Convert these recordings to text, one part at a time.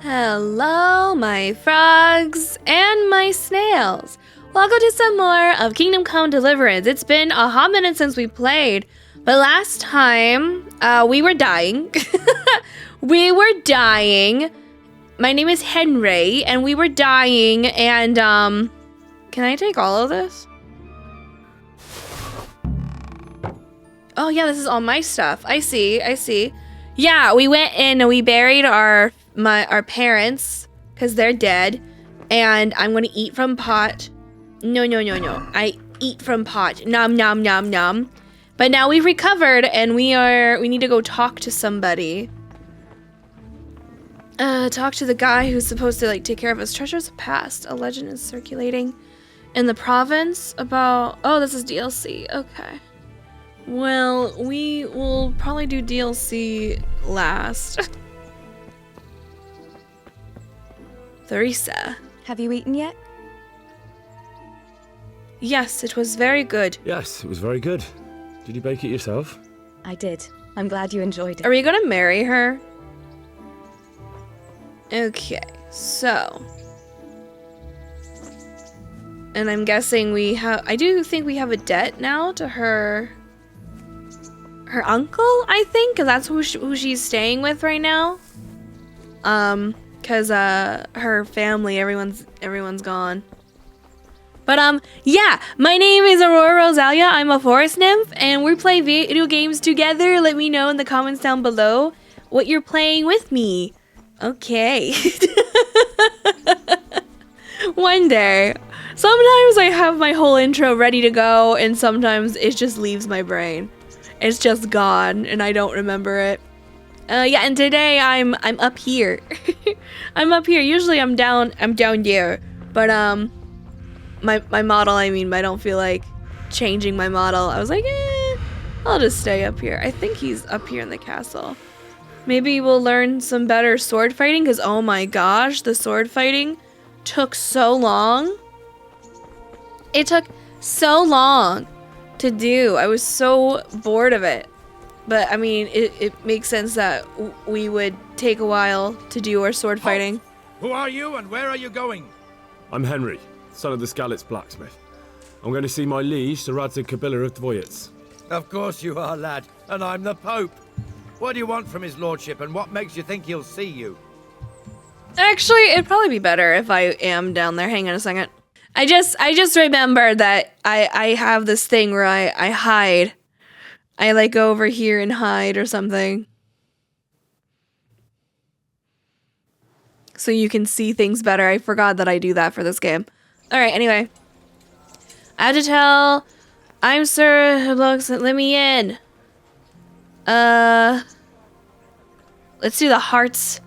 Hello, my frogs and my snails. Welcome to some more of Kingdom Come Deliverance. It's been a hot minute since we played, but last time we were dying. We were dying. My name is Henry, and we were dying, and can I take all of this? Oh yeah, this is all my stuff. I see. Yeah, we went in and we buried our parents because they're dead, and I'm gonna eat from pot. No. I eat from pot. Nom. But now we've recovered and we need to go talk to somebody. Talk to the guy who's supposed to take care of us. Treasures past. A legend is circulating in the province about. Oh, this is DLC. Okay. Well, we will probably do DLC last. Theresa. Have you eaten yet? Yes, it was very good. Yes, it was very good. Did you bake it yourself? I did. I'm glad you enjoyed it. Are we gonna marry her? Okay, so. And I'm guessing I do think we have a debt now to her uncle, I think, because that's who she's staying with right now. Because her family, everyone's gone. But yeah, my name is Aurora Rosalia. I'm a forest nymph, and we play video games together. Let me know in the comments down below what you're playing with me. Okay. One day. Sometimes I have my whole intro ready to go, and sometimes it just leaves my brain. It's just gone, and I don't remember it. Yeah, and today I'm up here. I'm up here. Usually I'm down there, but my model. I mean, I don't feel like changing my model. I was like, I'll just stay up here. I think he's up here in the castle. Maybe we'll learn some better sword fighting, because oh my gosh, the sword fighting took so long. It took so long to do. I was so bored of it. But I mean, it makes sense that we would take a while to do our sword fighting. Who are you and where are you going? I'm Henry, son of the Skalitz blacksmith. I'm going to see my liege, Sir Radzig Kabila of Dvoyitz. Of course you are, lad, and I'm the Pope. What do you want from his lordship, and what makes you think he'll see you? Actually, it'd probably be better if I am down there. Hang on a second. I just remembered that I have this thing where I hide. I go over here and hide or something. So you can see things better. I forgot that I do that for this game. Alright, anyway. I have to tell... I'm Sir Looks, let me in. Let's do the hearts.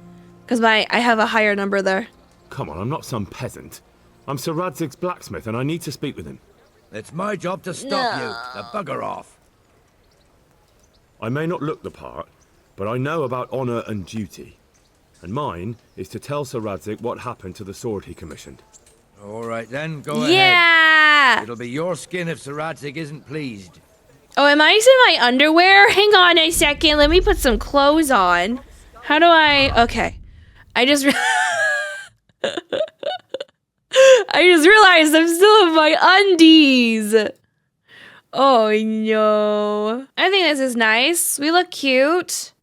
Because I have a higher number there. Come on, I'm not some peasant. I'm Sir Radzig's blacksmith and I need to speak with him. It's my job to stop you. Now bugger off. I may not look the part, but I know about honor and duty. And mine is to tell Sir Radzig what happened to the sword he commissioned. All right then, go ahead. It'll be your skin if Sir Radzig isn't pleased. Oh, am I in my underwear? Hang on a second. Let me put some clothes on. How do I... Okay. I just realized I'm still in my undies. Oh no. I think this is nice. We look cute.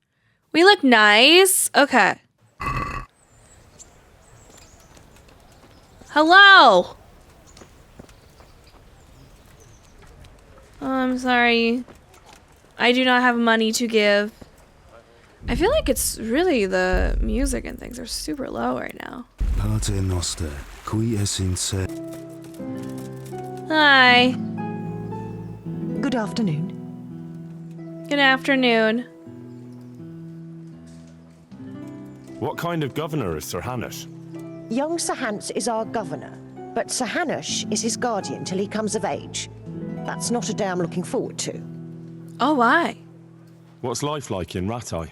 We look nice. Okay. Hello. Oh, I'm sorry. I do not have money to give. I feel like it's really the music and things are super low right now. Pater Noster, qui es in se. Hi. Good afternoon. Good afternoon. What kind of governor is Sir Hanush? Young Sir Hans is our governor, but Sir Hanush is his guardian till he comes of age. That's not a day I'm looking forward to. Oh, why? What's life like in Ratai?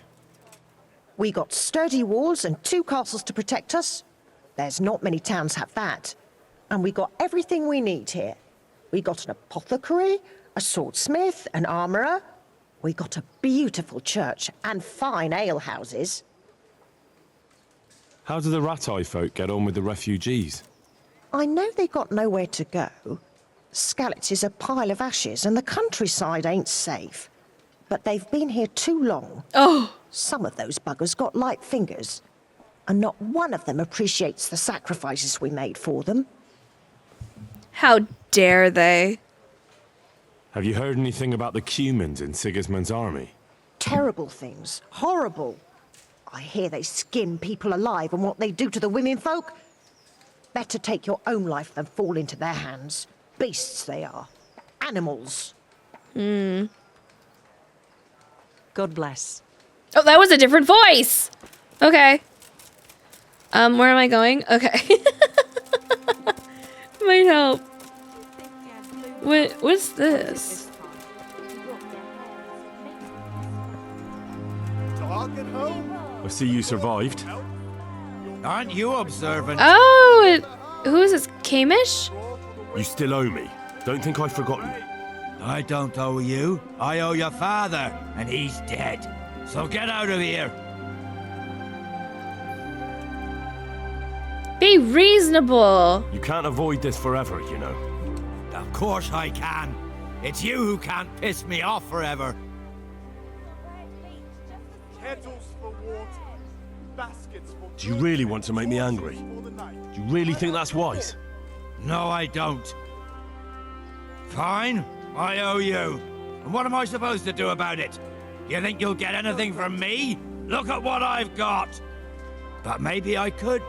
We got sturdy walls and 2 castles to protect us. There's not many towns have that. And we got everything we need here. We got an apothecary, a swordsmith, an armourer. We got a beautiful church and fine alehouses. How do the Ratai folk get on with the refugees? I know they got nowhere to go. Skalitz is a pile of ashes and the countryside ain't safe. But they've been here too long. Oh. Some of those buggers got light fingers. And not one of them appreciates the sacrifices we made for them. How dare they? Have you heard anything about the Cumans in Sigismund's army? Terrible things. Horrible. I hear they skin people alive and what they do to the women folk. Better take your own life than fall into their hands. Beasts they are. Animals. God bless. Oh, that was a different voice. Okay. Where am I going? Okay. Might help. What's this? I see you survived. Aren't you observant? Oh, who is this? Kamish? You still owe me. Don't think I've forgotten. I don't owe you. I owe your father, and he's dead. So get out of here. Be reasonable. You can't avoid this forever, you know. Of course I can. It's you who can't piss me off forever. Kettles for water, baskets for... Do you really want to make me angry? Do you really think that's wise? No, I don't. Fine, I owe you. And what am I supposed to do about it? You think you'll get anything from me? Look at what I've got. But maybe I could.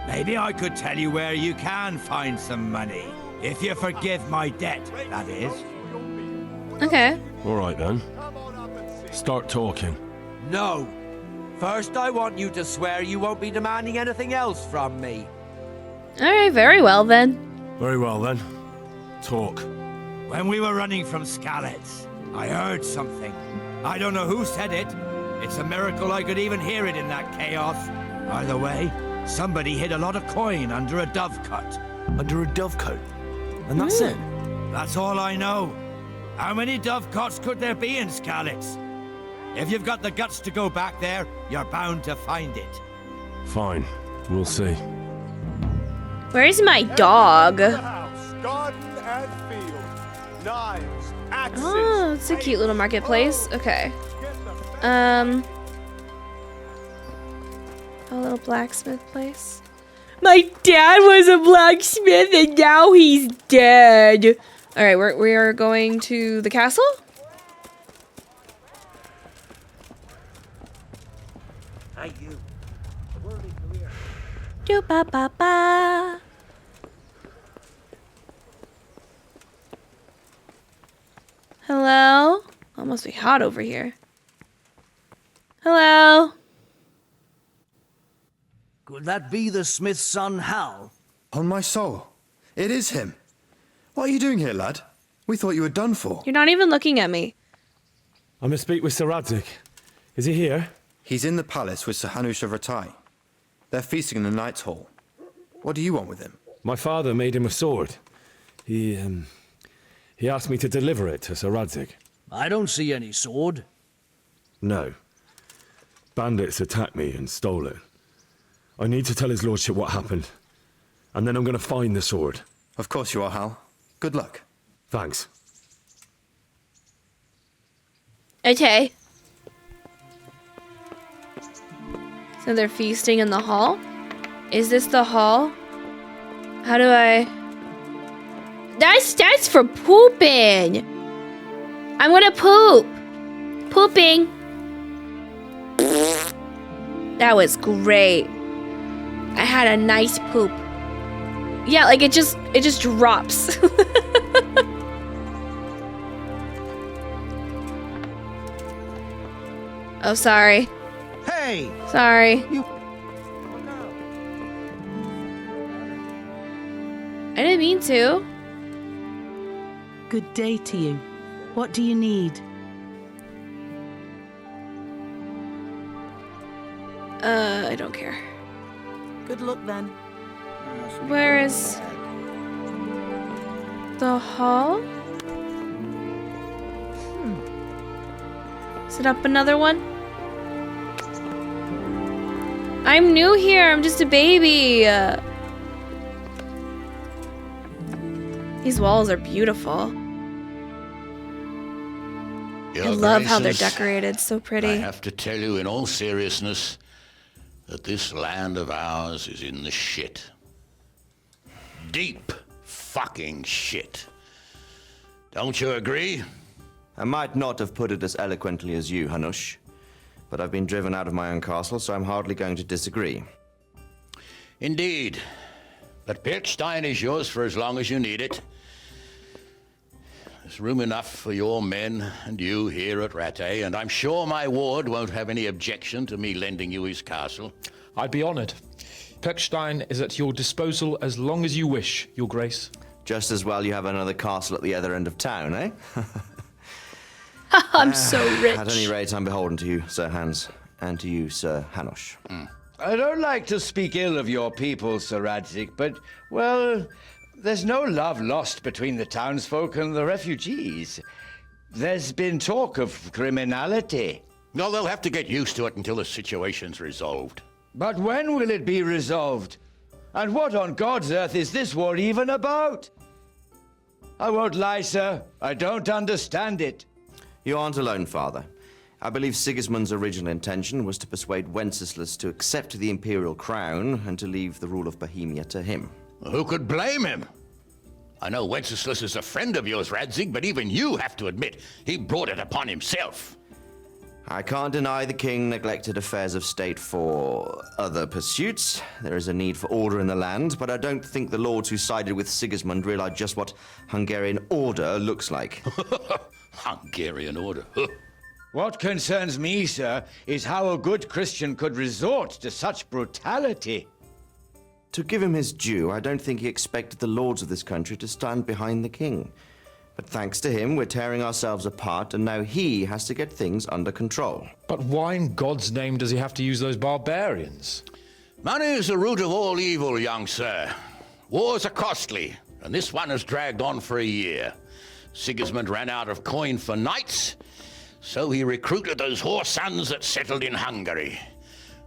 Maybe I could tell you where you can find some money. If you forgive my debt, that is. Okay. All right, then. Start talking. No. First, I want you to swear you won't be demanding anything else from me. All right, very well then. Very well, then. Talk. When we were running from Skalitz, I heard something. I don't know who said it. It's a miracle I could even hear it in that chaos. Either way, somebody hid a lot of coin under a dovecote. Under a dovecote? And that's it? That's all I know. How many dovecotes could there be in Skalitz? If you've got the guts to go back there, you're bound to find it. Fine. We'll see. Where's my dog? House, garden and field. Knives, axes. Oh, it's a cute little marketplace. Okay. A little blacksmith place. My dad was a blacksmith and now he's dead. All right, we are going to the castle. Hey, you. Do ba ba ba. Hello? Oh, it must be hot over here. Hello? Could that be the smith's son, Hal? On my soul. It is him. What are you doing here, lad? We thought you were done for. You're not even looking at me. I must speak with Sir Radzig. Is he here? He's in the palace with Sir Hanush of Ratai. They're feasting in the Knight's Hall. What do you want with him? My father made him a sword. He asked me to deliver it to Sir Radzig. I don't see any sword. No. Bandits attacked me and stole it. I need to tell his lordship what happened. And then I'm going to find the sword. Of course you are, Hal. Good luck. Thanks. Okay. So they're feasting in the hall? Is this the hall? How do I... That's for pooping! I'm gonna poop! Pooping! That was great. I had a nice poop. Yeah, like it just drops. Oh, sorry. Hey! Sorry. I didn't mean to. Good day to you. What do you need? I don't care. Good luck then. Where is the hall? Set up another one. I'm new here. I'm just a baby. These walls are beautiful. I love how they're decorated. So pretty. I have to tell you in all seriousness that this land of ours is in the shit. Deep fucking shit. Don't you agree? I might not have put it as eloquently as you, Hanush, but I've been driven out of my own castle, so I'm hardly going to disagree. Indeed. But Pirkstein is yours for as long as you need it. There's room enough for your men and you here at Rattay, and I'm sure my ward won't have any objection to me lending you his castle. I'd be honored. Pirkstein is at your disposal as long as you wish, Your Grace. Just as well you have another castle at the other end of town, eh? I'm so rich. At any rate, I'm beholden to you, Sir Hans, and to you, Sir Hanush. I don't like to speak ill of your people, Sir Radzig, but, well, there's no love lost between the townsfolk and the refugees. There's been talk of criminality. No, they'll have to get used to it until the situation's resolved. But when will it be resolved? And what on God's earth is this war even about? I won't lie, sir. I don't understand it. You aren't alone, Father. I believe Sigismund's original intention was to persuade Wenceslas to accept the imperial crown and to leave the rule of Bohemia to him. Who could blame him? I know Wenceslas is a friend of yours, Radzig, but even you have to admit he brought it upon himself. I can't deny the king neglected affairs of state for other pursuits. There is a need for order in the land, but I don't think the lords who sided with Sigismund realized just what Hungarian order looks like. Hungarian order? What concerns me, sir, is how a good Christian could resort to such brutality. To give him his due, I don't think he expected the lords of this country to stand behind the king. But thanks to him, we're tearing ourselves apart, and now he has to get things under control. But why in God's name does he have to use those barbarians? Money is the root of all evil, young sir. Wars are costly, and this one has dragged on for a year. Sigismund ran out of coin for knights, so he recruited those whore sons that settled in Hungary.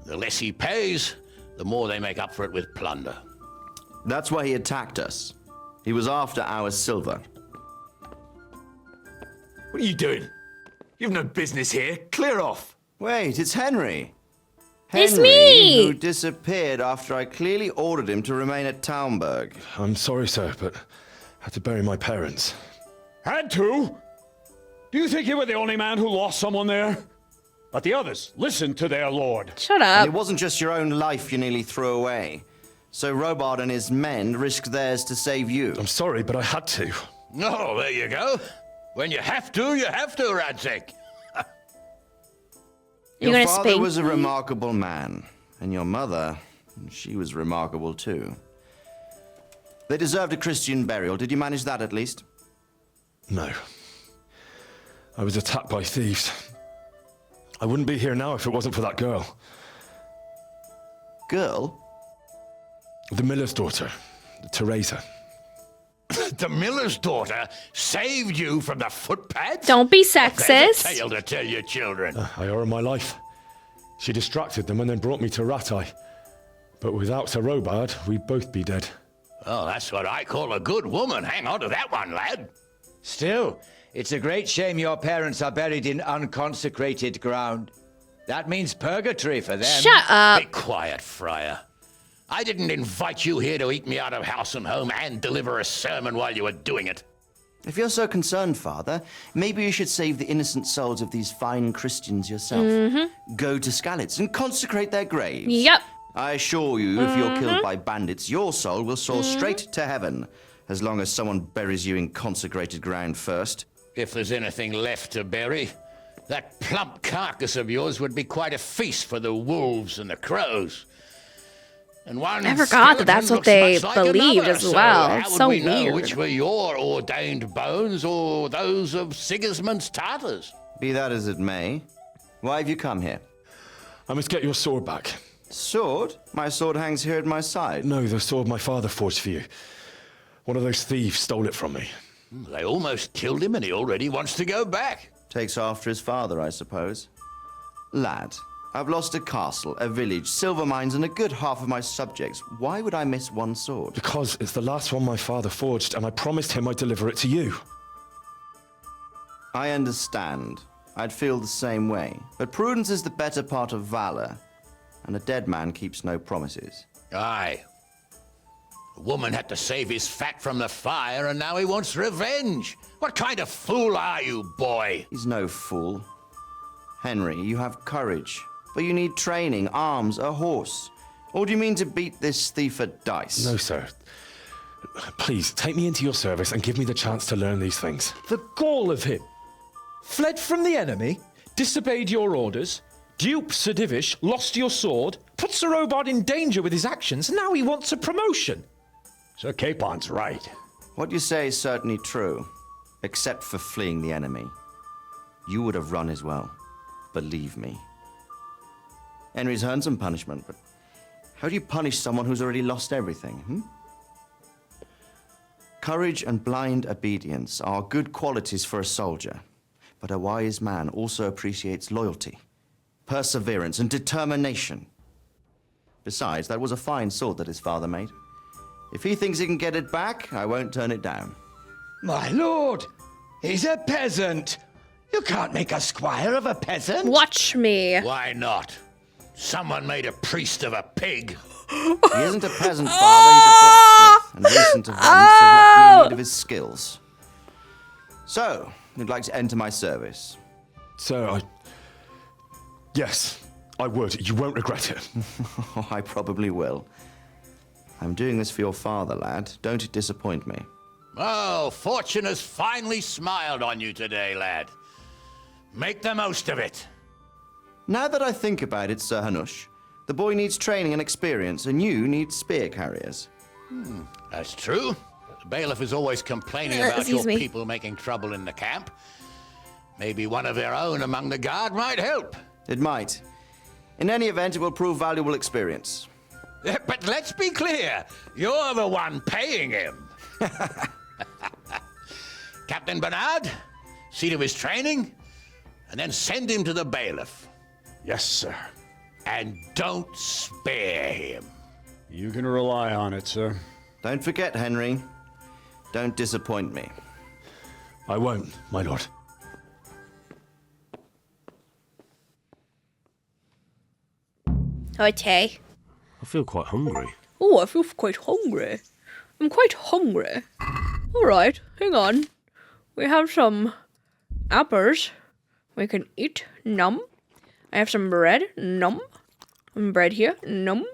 The less he pays, the more they make up for it with plunder. That's why he attacked us. He was after our silver. What are you doing? You've no business here. Clear off. Wait, it's Henry. It's Henry, me! who disappeared after I clearly ordered him to remain at Taumberg. I'm sorry, sir, but I had to bury my parents. Had to? Do you think you were the only man who lost someone there? But the others listened to their lord. Shut And up. it wasn't just your own life you nearly threw away. So Robard and his men risked theirs to save you. I'm sorry, but I had to. Oh, there you go. When you have to, Radzig. You're Your gonna father spank was a me? remarkable man, and your mother, she was remarkable too. They deserved a Christian burial. Did you manage that at least? No. I was attacked by thieves. I wouldn't be here now if it wasn't for that girl. Girl? The miller's daughter, Teresa. The miller's daughter saved you from the footpads? Don't be There's a sexist. tale to tell your children. I owe her my life. She distracted them and then brought me to Rattay. But without Sir Robard, we'd both be dead. Oh, that's what I call a good woman. Hang on to that one, lad. Still, it's a great shame your parents are buried in unconsecrated ground. That means purgatory for them. Shut up. Be quiet, friar. I didn't invite you here to eat me out of house and home and deliver a sermon while you were doing it. If you're so concerned, Father, maybe you should save the innocent souls of these fine Christians yourself. Go to Skalitz and consecrate their graves. Yep. I assure you, if you're killed by bandits, your soul will soar straight to heaven, as long as someone buries you in consecrated ground first. If there's anything left to bury, that plump carcass of yours would be quite a feast for the wolves and the crows. And one I forgot that that's what they looks much like believed another, as so well. How It's would so we know weird. which were your ordained bones or those of Sigismund's Tartars? Be that as it may, why have you come here? I must get your sword back. Sword? My sword hangs here at my side. No, the sword my father forged for you. One of those thieves stole it from me. They almost killed him and he already wants to go back. Takes after his father, I suppose. Lad, I've lost a castle, a village, silver mines, and a good half of my subjects. Why would I miss one sword? Because it's the last one my father forged, and I promised him I'd deliver it to you. I understand. I'd feel the same way. But prudence is the better part of valor, and a dead man keeps no promises. Aye. A woman had to save his fat from the fire, and now he wants revenge. What kind of fool are you, boy? He's no fool. Henry, you have courage, but you need training, arms, a horse. Or do you mean to beat this thief at dice? No, sir. Please, take me into your service and give me the chance to learn these things. The gall of him. Fled from the enemy, disobeyed your orders, duped Sir Divish, lost your sword, put Sir Robard in danger with his actions, and now he wants a promotion. Sir Capon's right. What you say is certainly true, except for fleeing the enemy. You would have run as well. Believe me. Henry's earned some punishment, but how do you punish someone who's already lost everything, Courage and blind obedience are good qualities for a soldier, but a wise man also appreciates loyalty, perseverance, and determination. Besides, that was a fine sword that his father made. If he thinks he can get it back, I won't turn it down. My lord, he's a peasant. You can't make a squire of a peasant. Watch me. Why not? Someone made a priest of a pig. He isn't a peasant, father, he's a blacksmith, and recent events have left me in need of his skills. So, you'd like to enter my service? Sir, Yes, I would. You won't regret it. Oh, I probably will. I'm doing this for your father, lad. Don't disappoint me. Oh, fortune has finally smiled on you today, lad. Make the most of it. Now that I think about it, Sir Hanush, the boy needs training and experience, and you need spear carriers. That's true. The bailiff is always complaining about your people making trouble in the camp. Maybe one of their own among the guard might help. It might. In any event, it will prove valuable experience. But let's be clear, you're the one paying him. Captain Bernard, see to his training, and then send him to the bailiff. Yes, sir. And don't spare him. You can rely on it, sir. Don't forget, Henry. Don't disappoint me. I won't, my lord. Okay. I feel quite hungry. Oh, I feel quite hungry. I'm quite hungry. Alright, hang on. We have some apples we can eat. Num. I have some bread. Num. Some bread here. Num.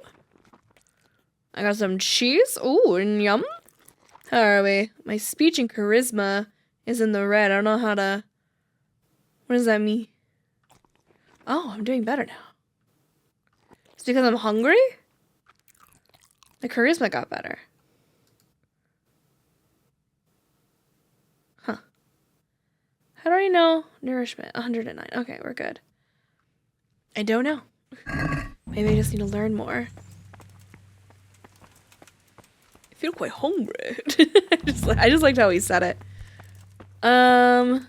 I got some cheese. Ooh, yum. How are we? My speech and charisma is in the red. I don't know how to... What does that mean? Oh, I'm doing better now. It's because I'm hungry? The charisma got better. Huh. How do I know? Nourishment, 109. Okay, we're good. I don't know. Maybe I just need to learn more. I feel quite hungry. I just liked how he said it. I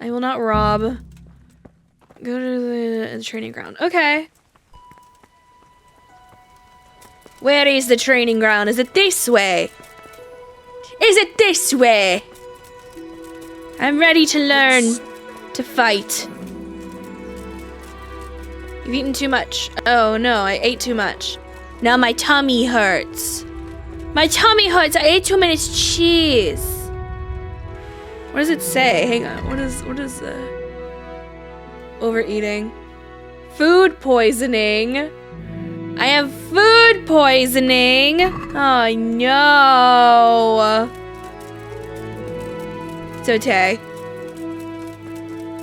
will not rob. Go to the training ground. Okay. Where is the training ground? Is it this way? Is it this way? I'm ready to learn to fight. You've eaten too much. Oh no, I ate too much. Now my tummy hurts. My tummy hurts. I ate too much cheese. What does it say? Hang on. What is overeating? Food poisoning. I have food poisoning. Oh no. It's okay.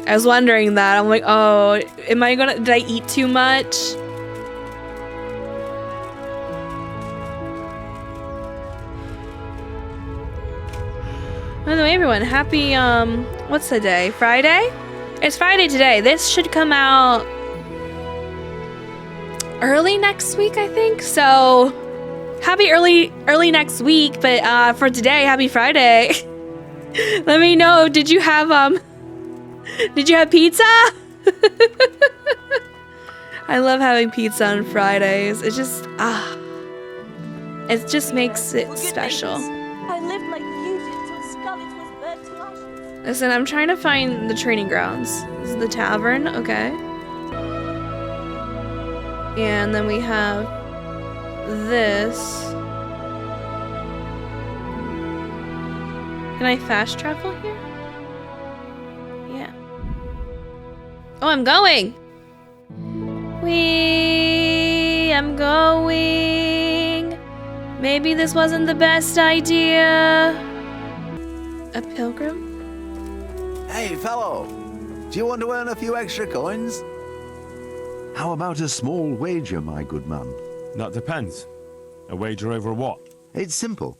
I was wondering that. I'm like, oh, did I eat too much? By the way, everyone, happy, what's the day? Friday? It's Friday today. This should come out early next week, I think. So, happy early next week, but for today, happy Friday. Let me know, did you have pizza? I love having pizza on Fridays. It just it just makes it special. I lived like you did till Scarlet was burnt to ashes. Listen, I'm trying to find the training grounds. This is the tavern, okay. And then we have this. Can I fast travel here? Yeah. Oh, I'm going! I'm going. Maybe this wasn't the best idea. A pilgrim? Hey, fellow. Do you want to earn a few extra coins? How about a small wager, my good man? That depends. A wager over what? It's simple.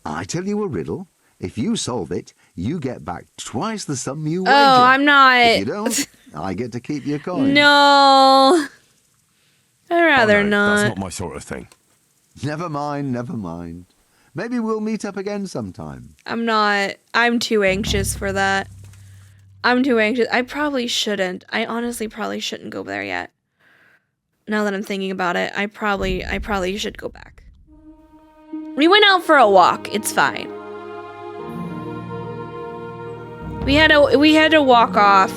I tell you a riddle. If you solve it, you get back twice the sum you wager. Oh, I'm not. If you don't, I get to keep your coin. No. I'd rather not. That's not my sort of thing. Never mind, never mind. Maybe we'll meet up again sometime. I'm not. I'm too anxious for that. I'm too anxious. I probably shouldn't. I honestly probably shouldn't go there yet. Now that I'm thinking about it, I probably should go back. We went out for a walk. It's fine. We had to walk off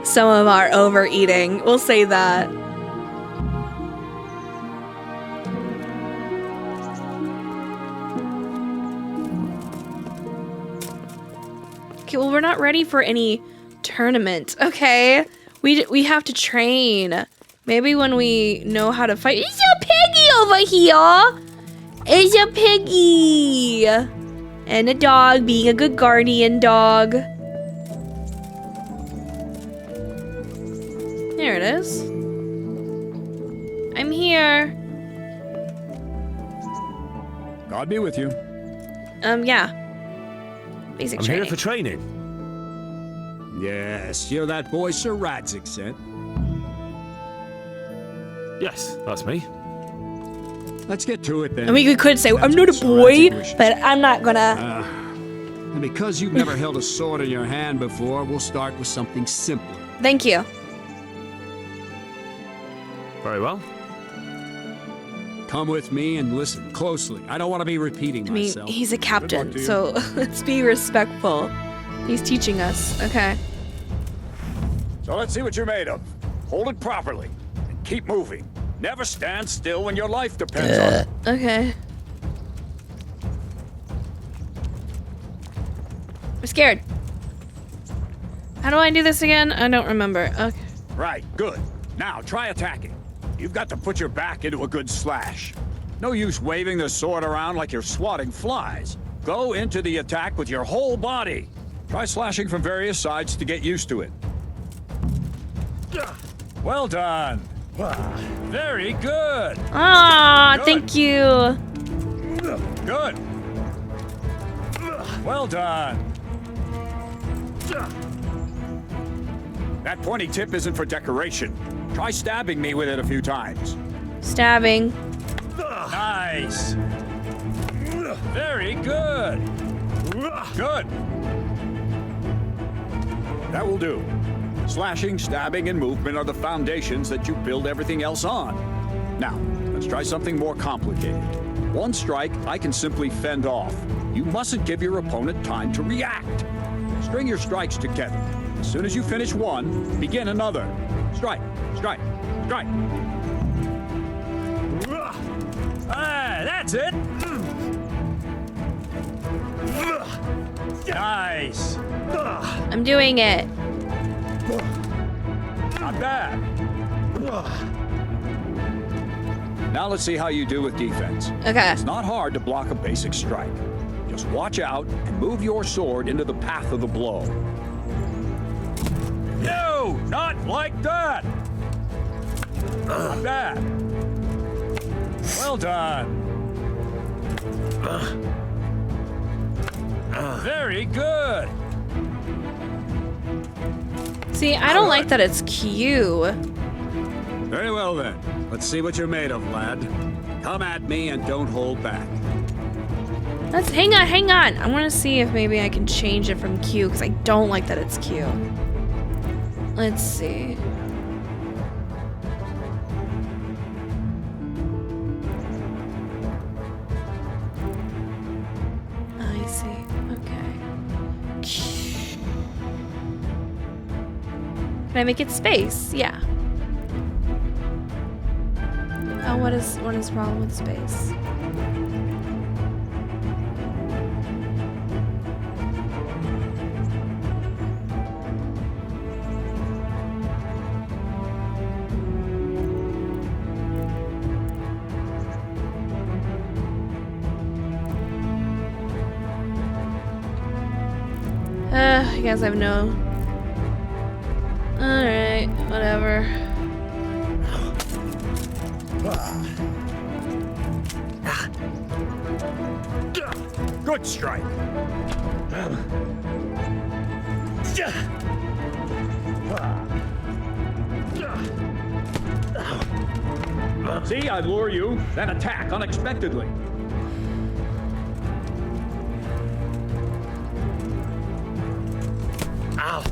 some of our overeating. We'll say that. Okay, well, we're not ready for any tournament. Okay, we have to train. Maybe when we know how to fight. It's a piggy over here. It's a piggy. And a dog, being a good guardian dog. There it is. I'm here. God be with you. Yeah. Basic I'm training. here for training. Yes, you're that boy Sir Radzik sent. Yes, that's me. Let's get to it then. I mean, we could say, I'm not a boy, but I'm not gonna. And because you've never held a sword in your hand before, we'll start with something simple. Thank you. Very well. Come with me and listen closely. I don't want to be repeating I mean, myself. he's a Good luck captain, to you. so let's be respectful. He's teaching us. Okay. So let's see what you're made of. Hold it properly and keep moving. Never stand still when your life depends on it. Okay. I'm scared. How do I do this again? I don't remember. Okay. Right, good. Now try attacking. You've got to put your back into a good slash. No use waving the sword around like you're swatting flies. Go into the attack with your whole body. Try slashing from various sides to get used to it. Well done. Very good. Ah, Good. thank you. Good. Well done. That pointy tip isn't for decoration. Try stabbing me with it a few times. Stabbing. Nice. Very good. Good. That will do. Slashing, stabbing, and movement are the foundations that you build everything else on. Now, let's try something more complicated. One strike, I can simply fend off. You mustn't give your opponent time to react. String your strikes together. As soon as you finish one, begin another. Strike, strike, strike. Ah, that's it. Nice. I'm doing it. Not bad. Now let's see how you do with defense. Okay. It's not hard to block a basic strike. Just watch out and move your sword into the path of the blow. No, not like that. Not bad. Well done. Very good. See, I don't like that it's Q. Very well then. Let's see what you're made of, lad. Come at me and don't hold back. Let's hang on. I want to see if maybe I can change it from Q because I don't like that it's Q. Let's see. I see. Okay. Can I make it space? Yeah. Oh, what is the problem with space? I guess I've no. Alright, whatever. Good strike. See, I lure you, then attack unexpectedly. Ow.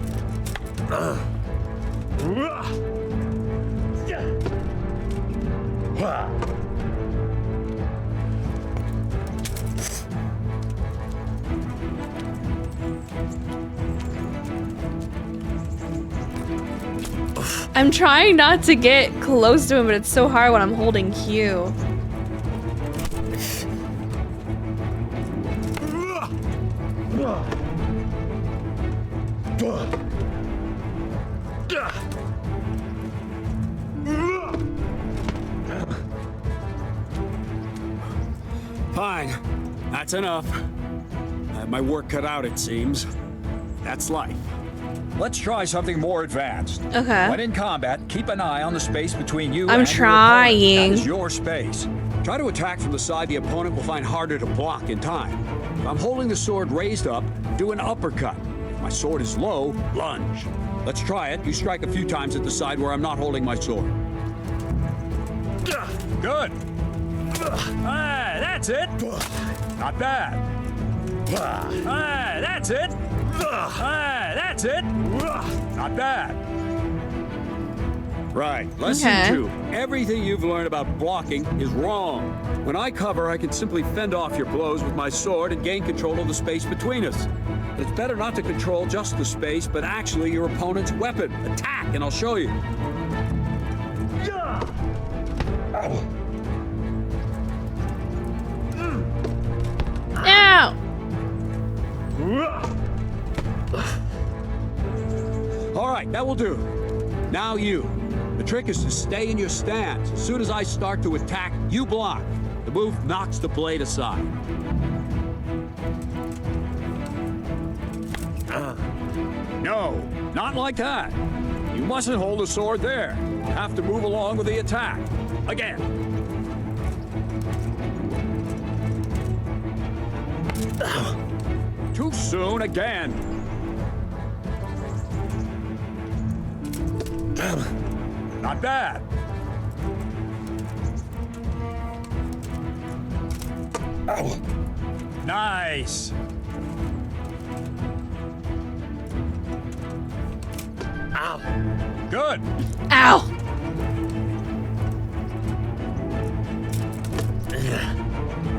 I'm trying not to get close to him, but it's so hard when I'm holding Q. Fine. That's enough. I have my work cut out, it seems. That's life. Let's try something more advanced. Okay. When in combat, keep an eye on the space between you I'm and trying. your opponent. That is your space. Try to attack from the side the opponent will find harder to block in time. If I'm holding the sword raised up, do an uppercut. If my sword is low, lunge. Let's try it. You strike a few times at the side where I'm not holding my sword. Good. Ah, that's it. Not bad. Ah, that's it. Ah, that's it. Not bad. Right. Lesson 2. Everything you've learned about blocking is wrong. When I cover, I can simply fend off your blows with my sword and gain control of the space between us. But it's better not to control just the space, but actually your opponent's weapon. Attack, and I'll show you. Ow! All right, that will do. Now you. The trick is to stay in your stance. As soon as I start to attack, you block. The move knocks the blade aside. No, not like that. You mustn't hold the sword there. You have to move along with the attack. Again. Too soon again. Not bad. Nice. Ow. Good. Ow.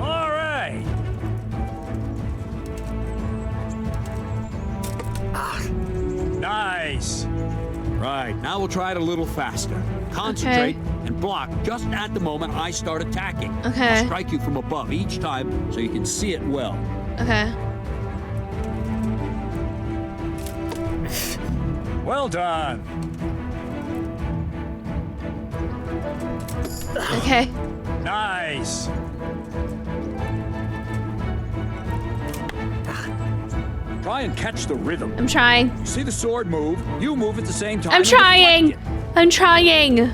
All right. Nice. Right, now we'll try it a little faster. Concentrate and block just at the moment I start attacking. Okay. I'll strike you from above each time so you can see it well. Okay. Well done. Okay. Nice. Try and catch the rhythm. I'm trying. You see the sword move, you move at the same time. I'm trying. I'm trying.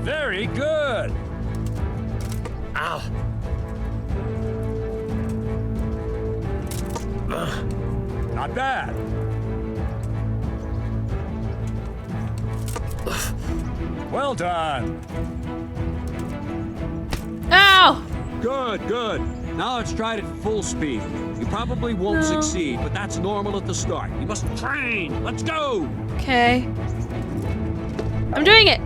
Very good. Ow. Not bad. Well done. Ow! Good, good. Now let's try it at full speed. You probably won't succeed, but that's normal at the start. You must train. Let's go. Okay. I'm doing it.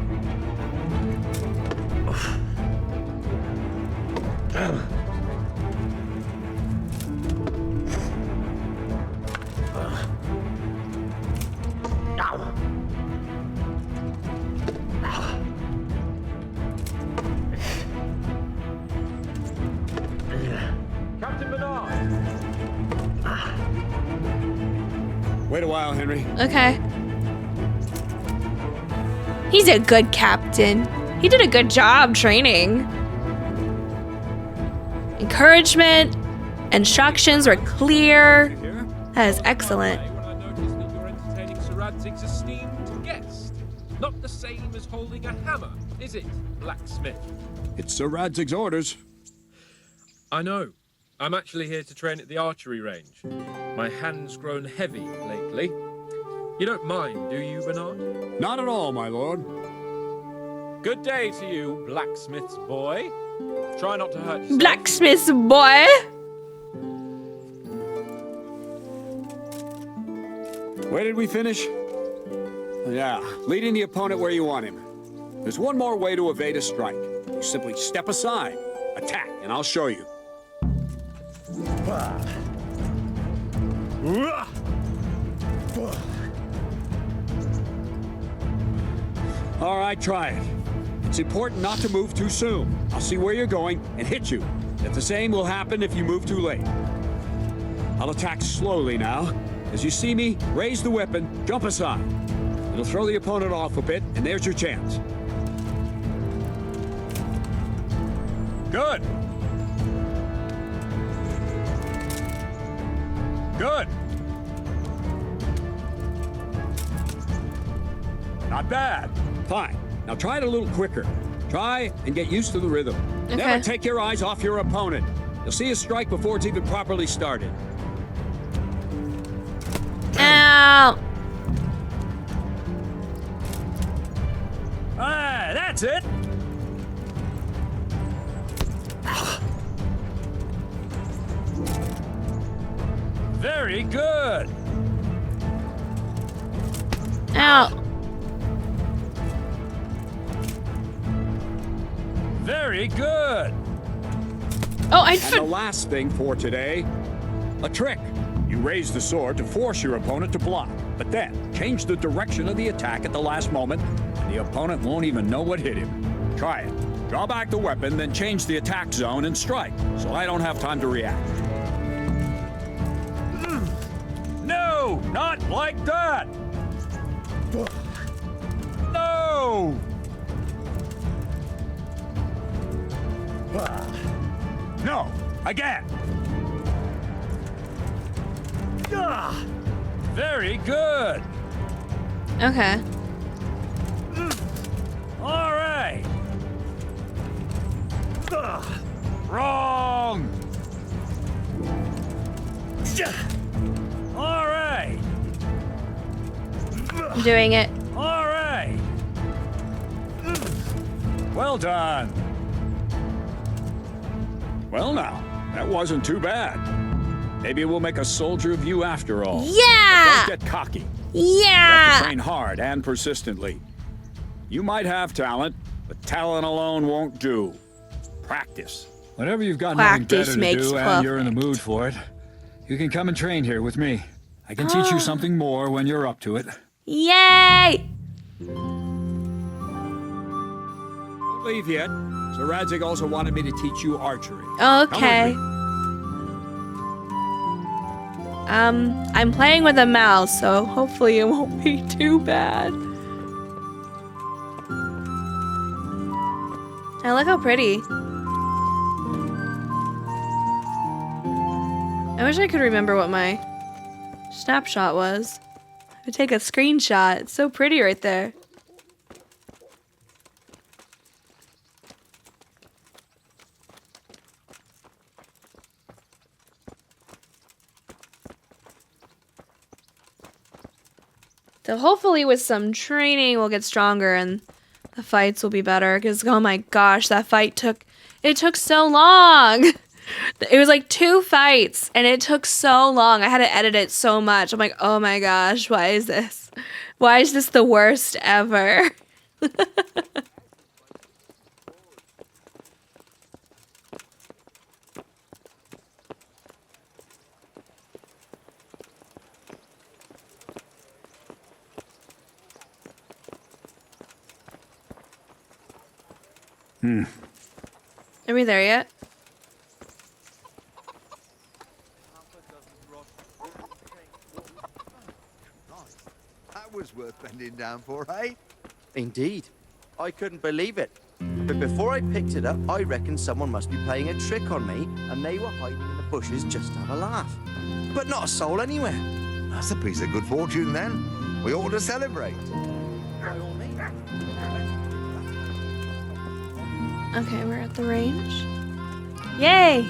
Captain Bernard. Wait a while, Henry. Okay. He's a good captain. He did a good job training. Encouragement, instructions were clear. That is excellent. Sir Radzig's esteemed guest. Not the same as holding a hammer, is it, blacksmith? It's Sir Radzig's orders. I know. I'm actually here to train at the archery range. My hand's grown heavy lately. You don't mind, do you, Bernard? Not at all, my lord. Good day to you, blacksmith's boy. Try not to hurt yourself. Blacksmith's boy. Where did we finish? Yeah, leading the opponent where you want him. There's one more way to evade a strike. You simply step aside, attack, and I'll show you. All right, try it. It's important not to move too soon. I'll see where you're going and hit you. If the same will happen if you move too late. I'll attack slowly now. As you see me, raise the weapon, jump aside. It'll throw the opponent off a bit, and there's your chance. Good. Good. Not bad. Fine. Now try it a little quicker. Try and get used to the rhythm. Okay. Never take your eyes off your opponent. You'll see a strike before it's even properly started. Ow. Ah, that's it. Very good. Ow. Very good. Oh, And the last thing for today, a trick. You raise the sword to force your opponent to block, but then change the direction of the attack at the last moment, and the opponent won't even know what hit him. Try it. Draw back the weapon, then change the attack zone and strike, so I don't have time to react. No, not like that. No. No, again. Very good. Okay. All right. Wrong. All right. I'm doing it. All right. Well done. Well now, that wasn't too bad. Maybe we'll make a soldier of you after all. Yeah! But don't get cocky. Yeah! You have to train hard and persistently. You might have talent, but talent alone won't do. Practice. Whenever you've got nothing better to do and you're in the mood for it, you can come and train here with me. I can teach you something more when you're up to it. Yay! Don't leave yet. Sir Radzig also wanted me to teach you archery. Okay. I'm playing with a mouse, so hopefully it won't be too bad. And look how pretty. I wish I could remember what my snapshot was. I could take a screenshot. It's so pretty right there. So hopefully with some training we'll get stronger and the fights will be better, because oh my gosh, that fight took so long. It was like 2 fights, and it took so long. I had to edit it so much. I'm like, oh my gosh, why is this? Why is this the worst ever? Are we there yet? That was worth bending down for, eh? Indeed. I couldn't believe it. But before I picked it up, I reckoned someone must be playing a trick on me, and they were hiding in the bushes just to have a laugh. But not a soul anywhere. That's a piece of good fortune, then. We ought to celebrate. Okay, we're at the range. Yay!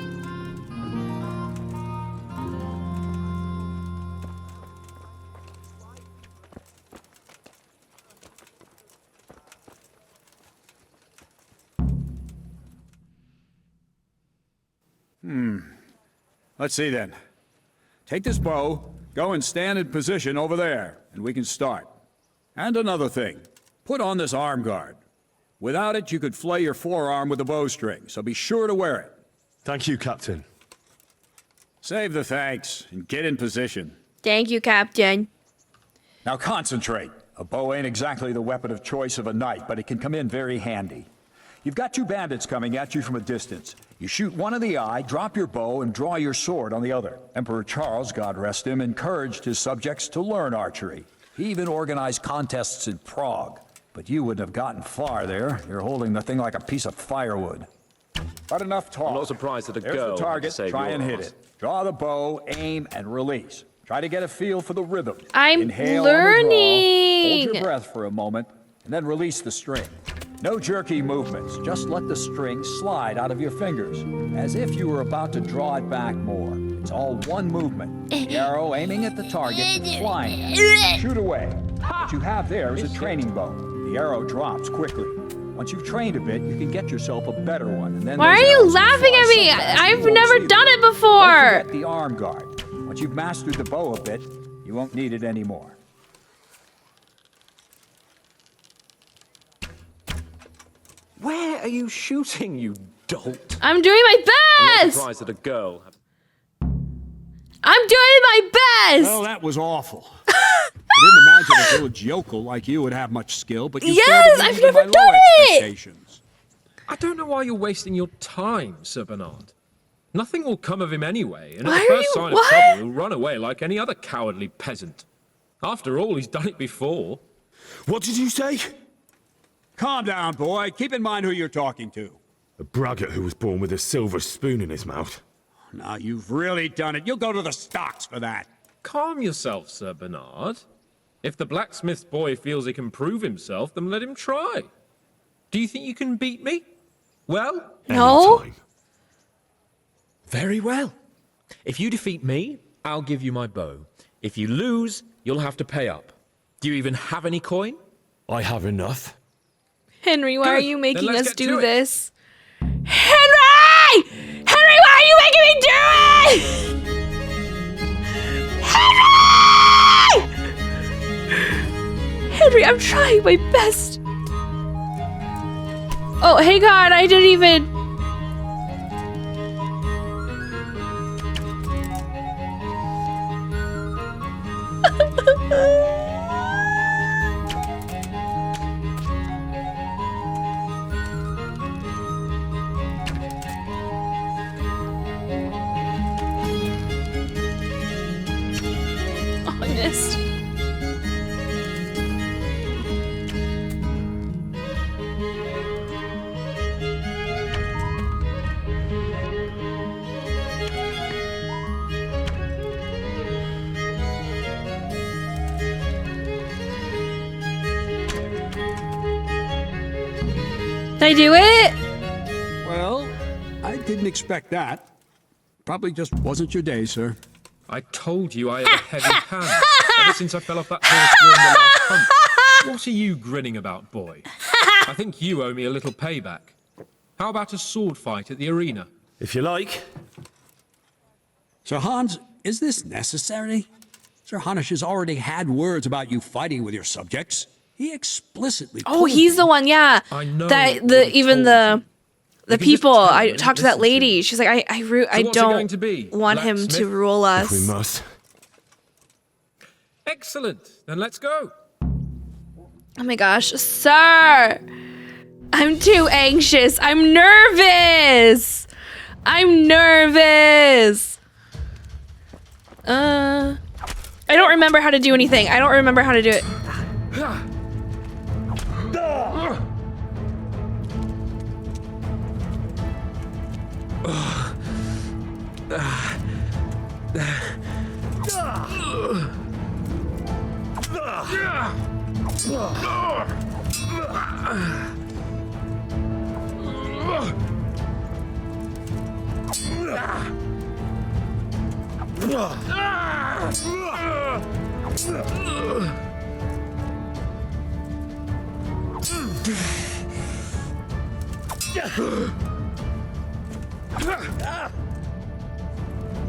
Let's see then. Take this bow, go and stand in position over there, and we can start. And another thing, put on this arm guard. Without it, you could flay your forearm with a bowstring, so be sure to wear it. Thank you, Captain. Save the thanks, and get in position. Thank you, Captain. Now concentrate. A bow ain't exactly the weapon of choice of a knight, but it can come in very handy. You've got 2 bandits coming at you from a distance. You shoot one in the eye, drop your bow, and draw your sword on the other. Emperor Charles, God rest him, encouraged his subjects to learn archery. He even organized contests in Prague. But you wouldn't have gotten far there. You're holding the thing like a piece of firewood. But enough talk. I'm not surprised that a There's girl the target. had to save Try and your hit ass. it. Draw the bow, aim, and release. Try to get a feel for the rhythm. I'm Inhale learning. On the draw, hold your breath for a moment, and then release the string. No jerky movements. Just let the string slide out of your fingers, as if you were about to draw it back more. It's all one movement. The arrow aiming at the target and flying at it. Shoot away. What you have there is a training bow. The arrow drops quickly. Once you've trained a bit, you can get yourself a better one. And then Why are you laughing at me? I've never done it before. Don't forget the arm guard. Once you've mastered the bow a bit, you won't need it anymore. Where are you shooting, you dolt? I'm doing my I'm not best. surprised that a girl. I'm doing my best. Well, that was awful. I didn't imagine a village yokel like you would have much skill, but you Yes, I've never done it. I don't know why you're wasting your time, Sir Bernard. Nothing will come of him anyway, and at Why the are first you- sign what? of trouble, he'll run away like any other cowardly peasant. After all, he's done it before. What did you say? Calm down, boy. Keep in mind who you're talking to. A braggart who was born with a silver spoon in his mouth. Now, you've really done it. You'll go to the stocks for that. Calm yourself, Sir Bernard. If the blacksmith's boy feels he can prove himself, then let him try. Do you think you can beat me? Well? No. Anytime. Very well. If you defeat me, I'll give you my bow. If you lose, you'll have to pay up. Do you even have any coin? I have enough. Henry, why are Good. you Then making let's us get do to it. this? Henry! Henry, why are you making me do it? Henry! Henry, I'm trying my best. Oh, hey God, I didn't even... Honest. Did I do it? Well, I didn't expect that. Probably just wasn't your day, sir. I told you I had a heavy hand ever since I fell off that horse during the last hunt. What are you grinning about, boy? I think you owe me a little payback. How about a sword fight at the arena? If you like. Sir Hans, is this necessary? Sir Hanush has already had words about you fighting with your subjects. He explicitly. Oh, he's the one, yeah. I know That what the he even told the you. the You can just people. tell him I and talked to that listen to lady. him. She's like, I So what's it going don't to be? want him to Blacksmith? rule us. If we must. Excellent. Then let's go. Oh my gosh, sir! I'm too anxious. I'm nervous. I'm nervous. I don't remember how to do anything. I don't remember how to do it.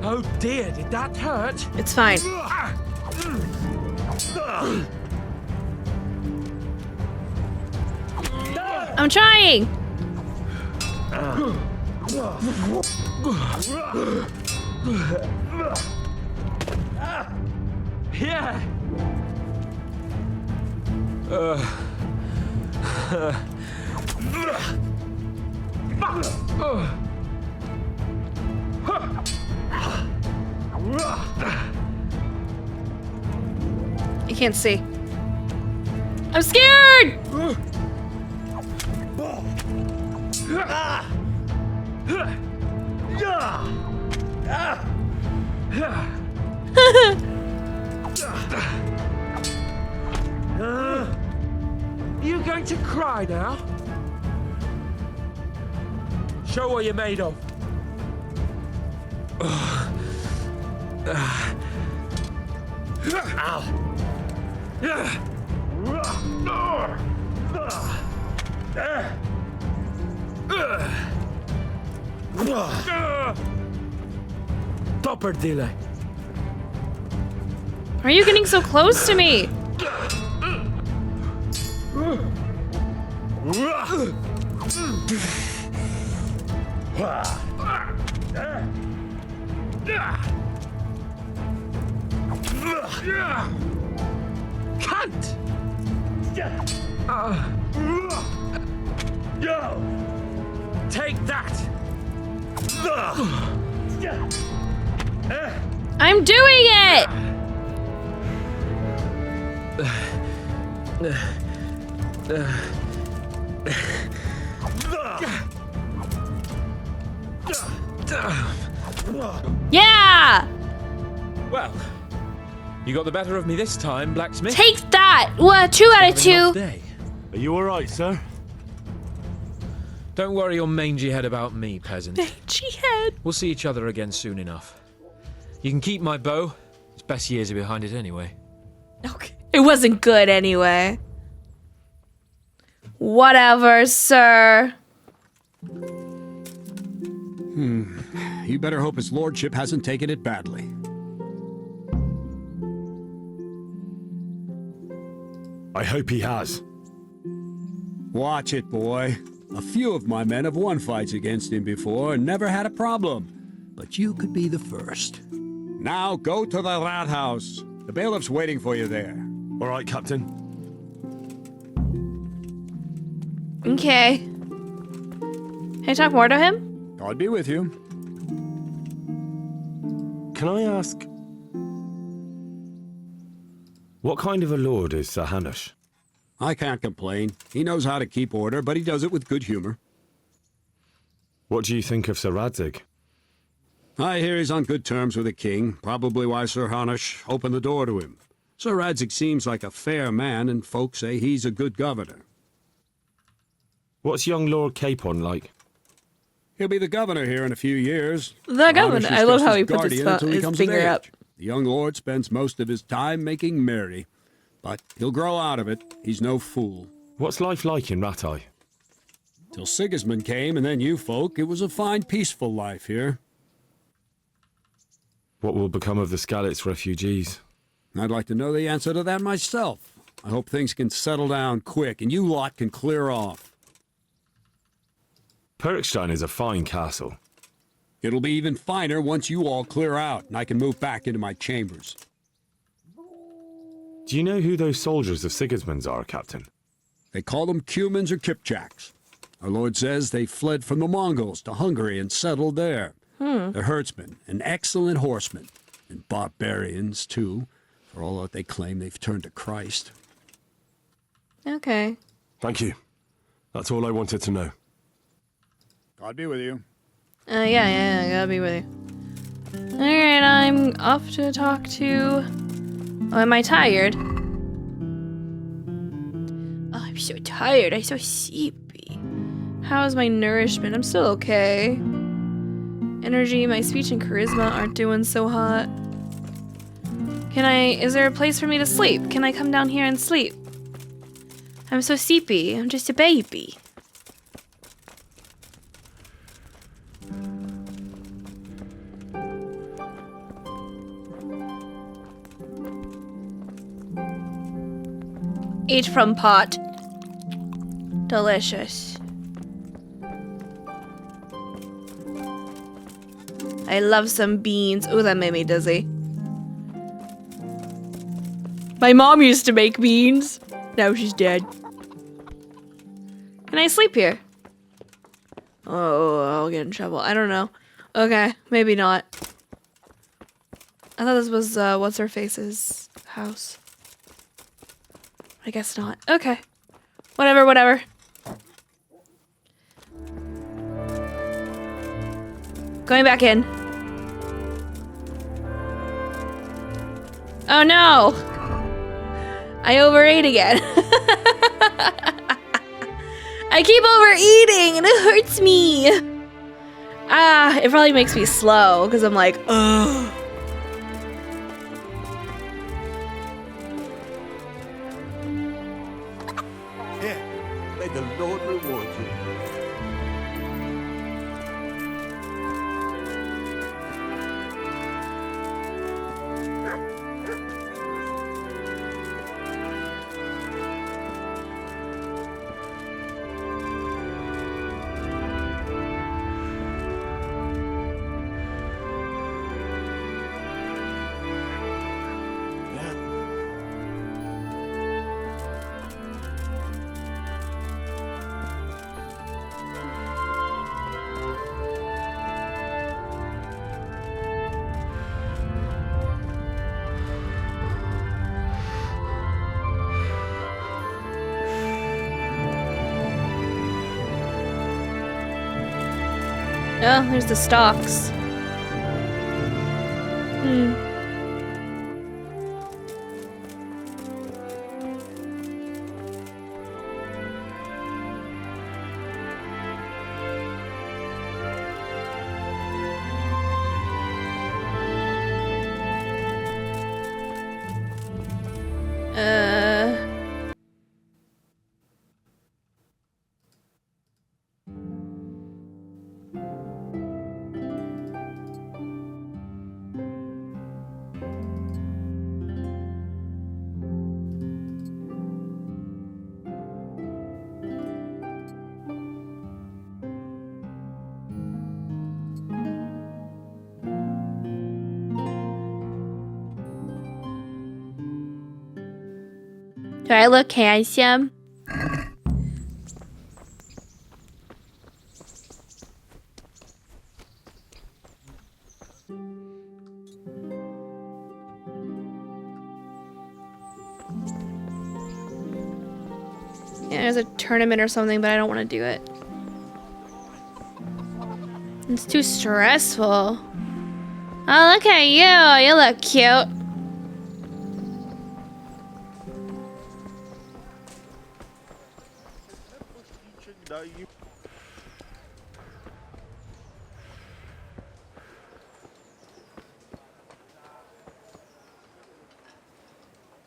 Oh dear, did that hurt? It's fine. I'm trying. Yeah. I can't see. I'm scared. You going to cry now? Show what you're made of. Stop her, delay. Why are you getting so close to me? Cunt! Take that! I'm doing it! Yeah! Well, you got the better of me this time, blacksmith. Take that! Well, 2 out of 2. Day. Are you alright, sir? Don't worry your mangy head about me, peasant. Mangy head. We'll see each other again soon enough. You can keep my bow. Its best years are behind it anyway. Okay. It wasn't good anyway. Whatever, sir. You better hope his lordship hasn't taken it badly. I hope he has. Watch it, boy. A few of my men have won fights against him before and never had a problem. But you could be the first. Now go to the rat house. The bailiff's waiting for you there. All right, Captain. Okay. Can I talk more to him? God be with you. Can I ask... what kind of a lord is Sir Hanush? I can't complain. He knows how to keep order, but he does it with good humor. What do you think of Sir Radzig? I hear he's on good terms with the king, probably why Sir Hanush opened the door to him. Sir Radzig seems like a fair man, and folks say he's a good governor. What's young Lord Capon like? He'll be the governor here in a few years. The governor. Hanush is I love just how his he puts guardian his until he comes of finger up. age. The young lord spends most of his time making merry, but he'll grow out of it. He's no fool. What's life like in Rattay? Till Sigismund came, and then you folk, it was a fine, peaceful life here. What will become of the Skalitz refugees? I'd like to know the answer to that myself. I hope things can settle down quick and you lot can clear off. Perkstein is a fine castle. It'll be even finer once you all clear out and I can move back into my chambers. Do you know who those soldiers of Sigismund's are, Captain? They call them Cumans or Kipchaks. Our lord says they fled from the Mongols to Hungary and settled there. They're herdsmen and excellent horsemen, and barbarians, too, for all that they claim they've turned to Christ. Okay. Thank you. That's all I wanted to know. God be with you. Yeah, gotta be with you. Alright, I'm off to talk to... Oh, am I tired? Oh, I'm so tired. I'm so sleepy. How is my nourishment? I'm still okay. Energy, my speech and charisma aren't doing so hot. Is there a place for me to sleep? Can I come down here and sleep? I'm so sleepy. I'm just a baby. Eat from pot. Delicious. I love some beans. Ooh, that made me dizzy. My mom used to make beans. Now she's dead. Can I sleep here? Oh, I'll get in trouble. I don't know. Okay, maybe not. I thought this was, what's-her-face's house. I guess not. Okay. Whatever. Going back in. Oh no! I overate again. I keep overeating and it hurts me. It probably makes me slow because I'm like, ugh. May the Lord reward you. Oh, there's the stalks. Do I look handsome? Yeah, there's a tournament or something, but I don't want to do it. It's too stressful. Oh, look at you. You look cute.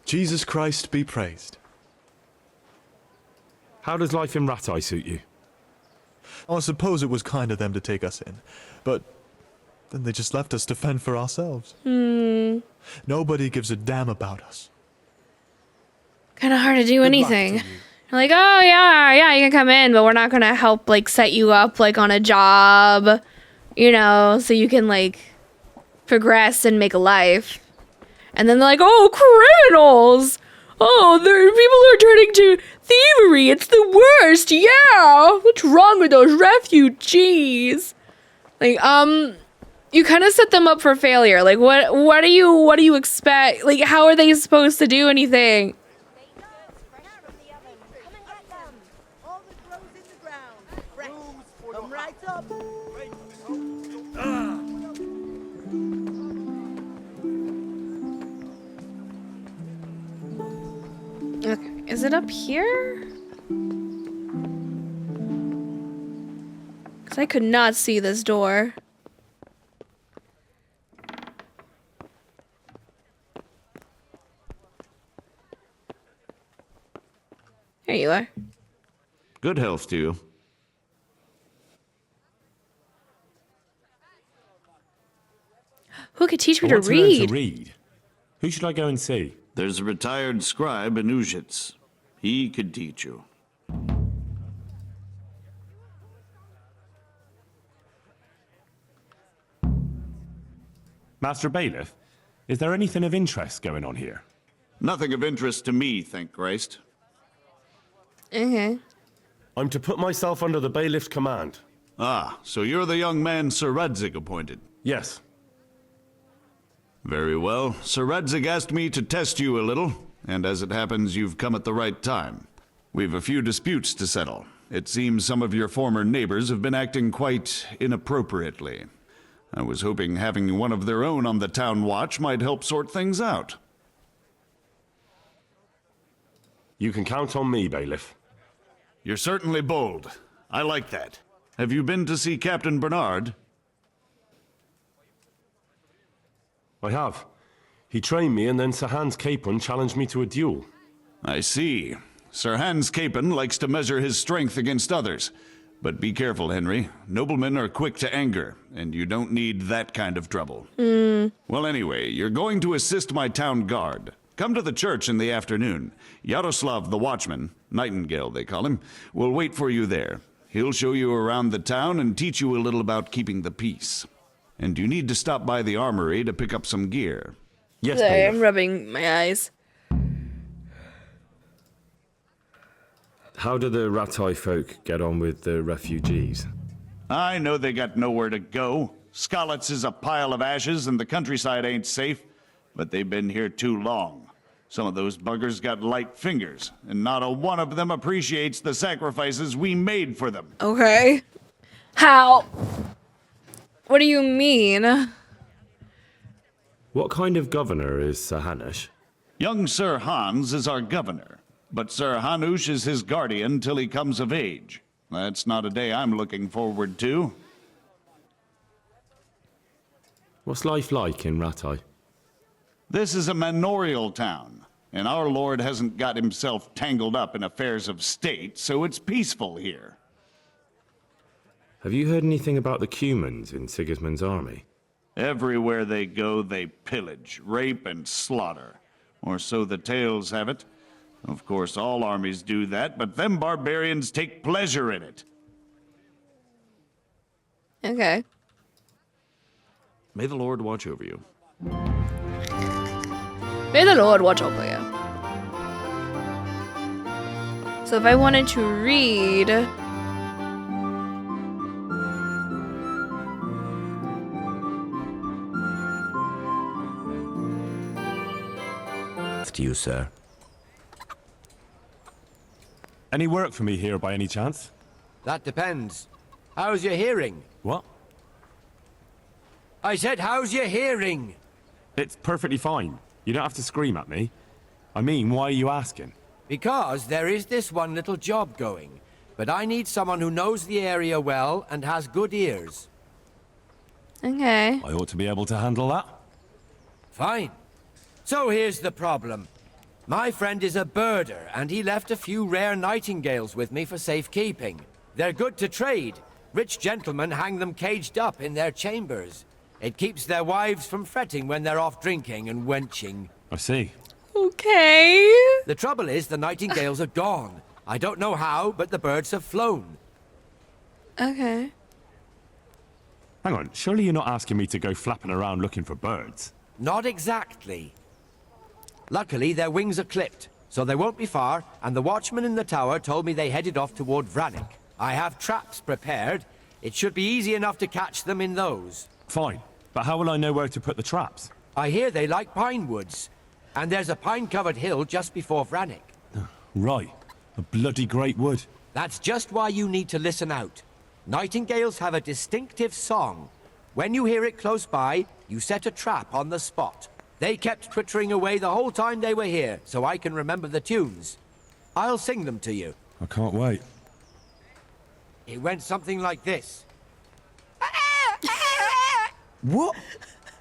Jesus Christ be praised. How does life in Rattay suit you? I suppose it was kind of them to take us in, but Then they just left us to fend for ourselves. Nobody gives a damn about us. Kind of hard to do anything. Like, oh yeah, you can come in, but we're not gonna help like set you up like on a job, you know, so you can like progress and make a life. And then they're like, oh, criminals! Oh, people are turning to thievery. It's the worst. Yeah. What's wrong with those refugees? Like, you kind of set them up for failure. Like, what do you expect? Like, how are they supposed to do anything? Okay, is it up here? Because I could not see this door. There you are. Good health to you. Who could teach me I to want to learn read? to read. Who should I go and see? There's a retired scribe in Ujits. He could teach you. Master Bailiff, is there anything of interest going on here? Nothing of interest to me, thank Christ. Okay. I'm to put myself under the bailiff's command. Ah, so you're the young man Sir Radzig appointed? Yes. Very well. Sir Radzig asked me to test you a little, and as it happens, you've come at the right time. We've a few disputes to settle. It seems some of your former neighbors have been acting quite inappropriately. I was hoping having one of their own on the town watch might help sort things out. You can count on me, Bailiff. You're certainly bold. I like that. Have you been to see Captain Bernard? I have. He trained me, and then Sir Hans Capon challenged me to a duel. I see. Sir Hans Capon likes to measure his strength against others. But be careful, Henry. Noblemen are quick to anger, and you don't need that kind of trouble. Well, anyway, you're going to assist my town guard. Come to the church in the afternoon. Yaroslav the watchman, Nightingale they call him, will wait for you there. He'll show you around the town and teach you a little about keeping the peace. And you need to stop by the armory to pick up some gear. Yes, Sorry, Bailiff. I'm rubbing my eyes. How do the Ratai folk get on with the refugees? I know they got nowhere to go. Skalitz is a pile of ashes and the countryside ain't safe, but they've been here too long. Some of those buggers got light fingers, and not a one of them appreciates the sacrifices we made for them. Okay. How? What do you mean? What kind of governor is Sir Hanush? Young Sir Hans is our governor, but Sir Hanush is his guardian till he comes of age. That's not a day I'm looking forward to. What's life like in Ratai? This is a manorial town, and our lord hasn't got himself tangled up in affairs of state, so it's peaceful here. Have you heard anything about the Cumans in Sigismund's army? Everywhere they go, they pillage, rape, and slaughter. Or so the tales have it. Of course, all armies do that, but them barbarians take pleasure in it. Okay. May the Lord watch over you. May the Lord watch over you. So if I wanted to read... To you, sir. Any work for me here by any chance? That depends. How's your hearing? What? I said, how's your hearing? It's perfectly fine. You don't have to scream at me. I mean, why are you asking? Because there is this one little job going, but I need someone who knows the area well and has good ears. Okay. I ought to be able to handle that. Fine. So here's the problem. My friend is a birder, and he left a few rare nightingales with me for safekeeping. They're good to trade. Rich gentlemen hang them caged up in their chambers. It keeps their wives from fretting when they're off drinking and wenching. I see. Okay. The trouble is, the nightingales are gone. I don't know how, but the birds have flown. Okay. Hang on, surely you're not asking me to go flapping around looking for birds? Not exactly. Luckily, their wings are clipped, so they won't be far, and the watchman in the tower told me they headed off toward Vranik. I have traps prepared. It should be easy enough to catch them in those. Fine, but how will I know where to put the traps? I hear they like pine woods, and there's a pine-covered hill just before Vranik. Right, a bloody great wood. That's just why you need to listen out. Nightingales have a distinctive song. When you hear it close by, you set a trap on the spot. They kept twittering away the whole time they were here, so I can remember the tunes. I'll sing them to you. I can't wait. It went something like this. What?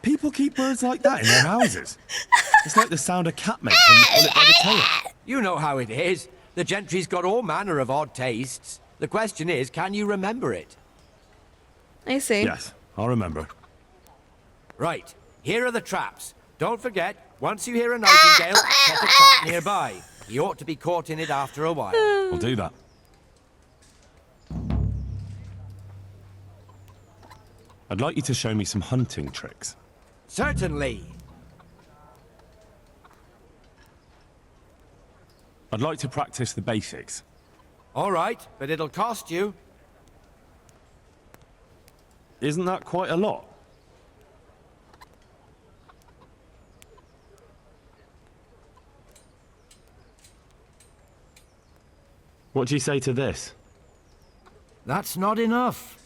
People keep birds like that in their houses? It's like the sound a cat makes when you pull it by the tail. You know how it is. The gentry's got all manner of odd tastes. The question is, can you remember it? I see. Yes, I'll remember. Right, here are the traps. Don't forget, once you hear a nightingale, set a trap nearby. He ought to be caught in it after a while. I'll do that. I'd like you to show me some hunting tricks. Certainly. I'd like to practice the basics. All right, but it'll cost you. Isn't that quite a lot? What do you say to this? That's not enough.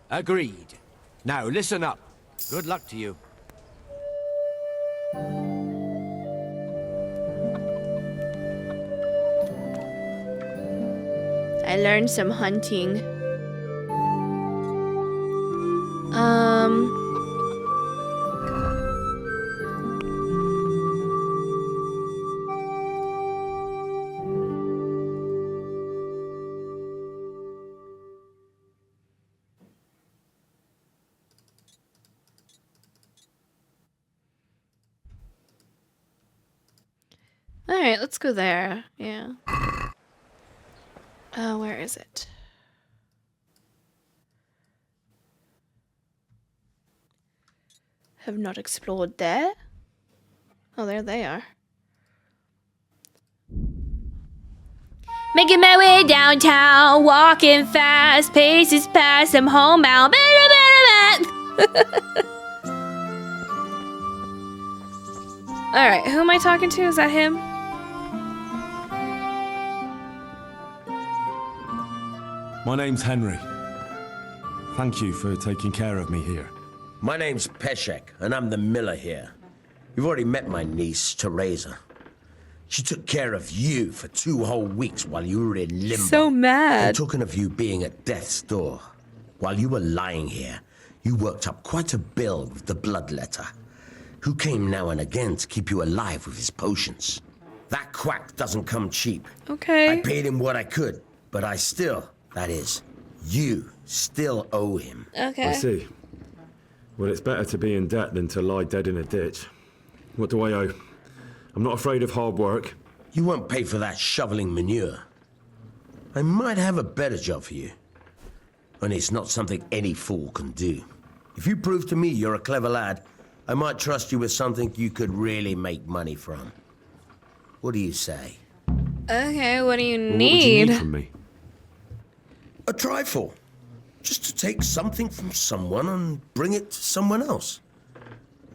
Agreed. Now listen up. Good luck to you. I learned some hunting. Alright, let's go there. Yeah. Where is it? Have not explored there. Oh, there they are. Making my way downtown, walking fast, paces past, I'm homebound. Alright, who am I talking to? Is that him? My name's Henry. Thank you for taking care of me here. My name's Peshek, and I'm the miller here. You've already met my niece, Teresa. She took care of you for 2 whole weeks while you were in limbo. So mad. And talking of you being at death's door, while you were lying here, you worked up quite a bill with the bloodletter, who came now and again to keep you alive with his potions. That quack doesn't come cheap. Okay. I paid him what I could, but I still, that is, you still owe him. Okay. I see. Well, it's better to be in debt than to lie dead in a ditch. What do I owe? I'm not afraid of hard work. You won't pay for that shoveling manure. I might have a better job for you. And it's not something any fool can do. If you prove to me you're a clever lad, I might trust you with something you could really make money from. What do you say? Okay, what do you Well, need? what would you need from me? A trifle. Just to take something from someone and bring it to someone else.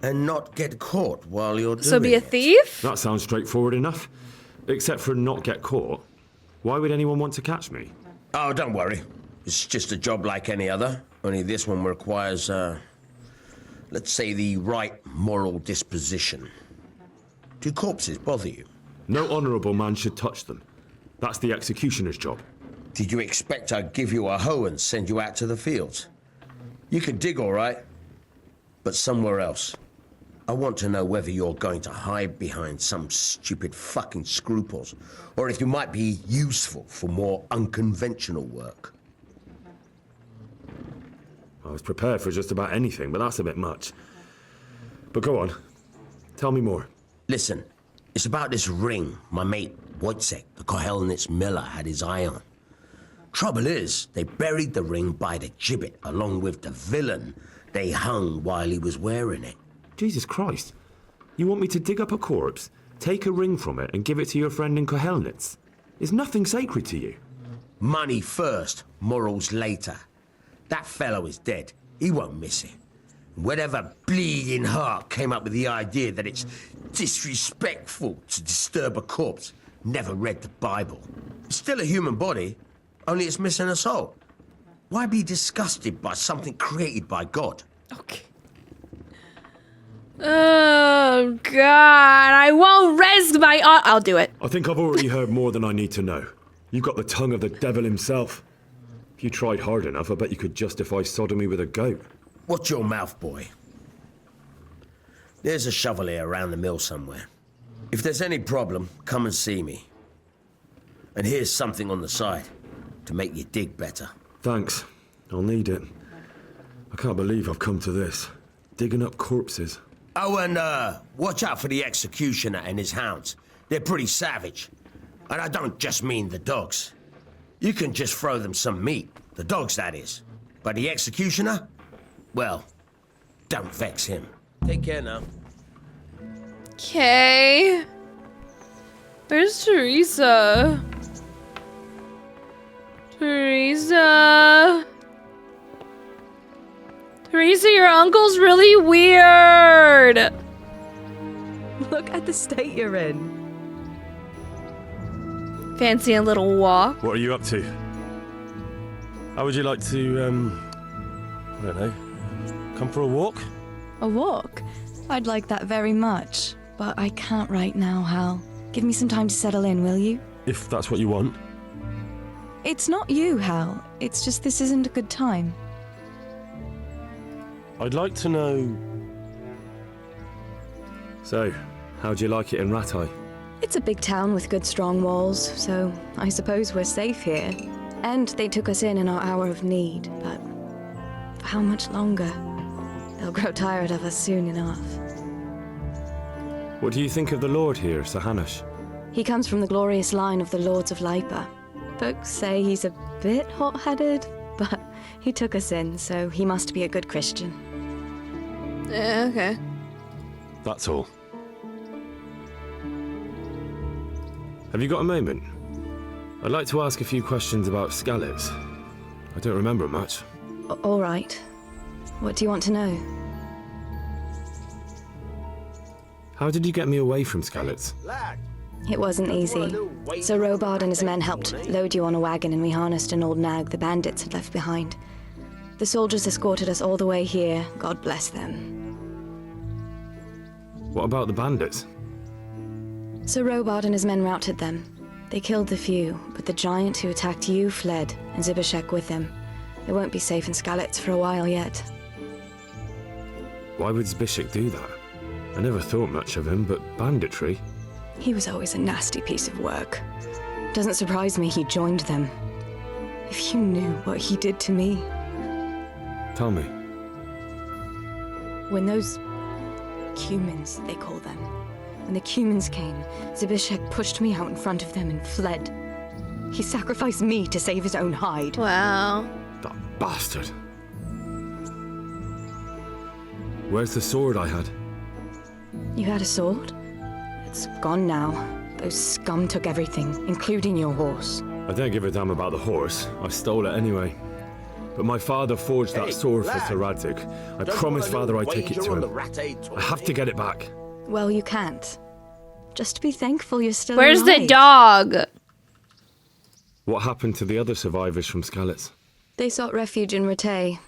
And not get caught while you're doing it. So be a thief? That sounds straightforward enough. Except for not get caught. Why would anyone want to catch me? Oh, don't worry. It's just a job like any other. Only this one requires, let's say, the right moral disposition. Do corpses bother you? No honourable man should touch them. That's the executioner's job. Did you expect I'd give you a hoe and send you out to the fields? You can dig all right, but somewhere else. I want to know whether you're going to hide behind some stupid fucking scruples, or if you might be useful for more unconventional work. I was prepared for just about anything, but that's a bit much. But go on. Tell me more. Listen, it's about this ring my mate Wojciech, the Kohelnitz miller, had his eye on. Trouble is, they buried the ring by the gibbet along with the villain they hung while he was wearing it. Jesus Christ. You want me to dig up a corpse, take a ring from it, and give it to your friend in Kohelnitz? Is nothing sacred to you? Money first, morals later. That fellow is dead. He won't miss it. Whatever bleeding heart came up with the idea that it's disrespectful to disturb a corpse never read the Bible. It's still a human body, only it's missing a soul. Why be disgusted by something created by God? Okay. Oh, God. I won't risk my... I'll do it. I think I've already heard more than I need to know. You've got the tongue of the devil himself. If you tried hard enough, I bet you could justify sodomy with a goat. Watch your mouth, boy. There's a shovel here around the mill somewhere. If there's any problem, come and see me. And here's something on the side to make you dig better. Thanks. I'll need it. I can't believe I've come to this. Digging up corpses. Oh, and watch out for the executioner and his hounds. They're pretty savage. And I don't just mean the dogs. You can just throw them some meat. The dogs, that is. But the executioner? Well, don't vex him. Take care now. Okay. Where's Teresa? Teresa, your uncle's really weird. Look at the state you're in. Fancy a little walk. What are you up to? How would you like to, I don't know, come for a walk? A walk? I'd like that very much, but I can't right now, Hal. Give me some time to settle in, will you? If that's what you want. It's not you, Hal. It's just this isn't a good time. I'd like to know... So, how'd you like it in Rattay? It's a big town with good strong walls, so I suppose we're safe here. And they took us in our hour of need, but for how much longer? They'll grow tired of us soon enough. What do you think of the Lord here, Sir Hanush? He comes from the glorious line of the Lords of Lipa. Folks say he's a bit hot-headed, but he took us in, so he must be a good Christian. Yeah, okay. That's all. Have you got a moment? I'd like to ask a few questions about Skalitz. I don't remember much. All right. What do you want to know? How did you get me away from Skalitz? It wasn't easy. Sir Robard and his men helped load you on a wagon and we harnessed an old nag the bandits had left behind. The soldiers escorted us all the way here, God bless them. What about the bandits? Sir Robard and his men routed them. They killed the few, but the giant who attacked you fled, and Zibishek with him. They won't be safe in Skalitz for a while yet. Why would Zbyszek do that? I never thought much of him, but banditry? He was always a nasty piece of work. Doesn't surprise me he joined them. If you knew what he did to me. Tell me. When those Cumans, they call them. When the Cumans came, Zbyszek pushed me out in front of them and fled. He sacrificed me to save his own hide. Wow. That bastard. Where's the sword I had? You had a sword? It's gone now. Those scum took everything, including your horse. I don't give a damn about the horse. I stole it anyway. But my father forged that sword for Sir Radzig. I promised father I'd take it to him. I have to get it back. Well, you can't. Just be thankful you're still Where's alive. the dog? What happened to the other survivors from Skalitz? They sought refuge in Rattay.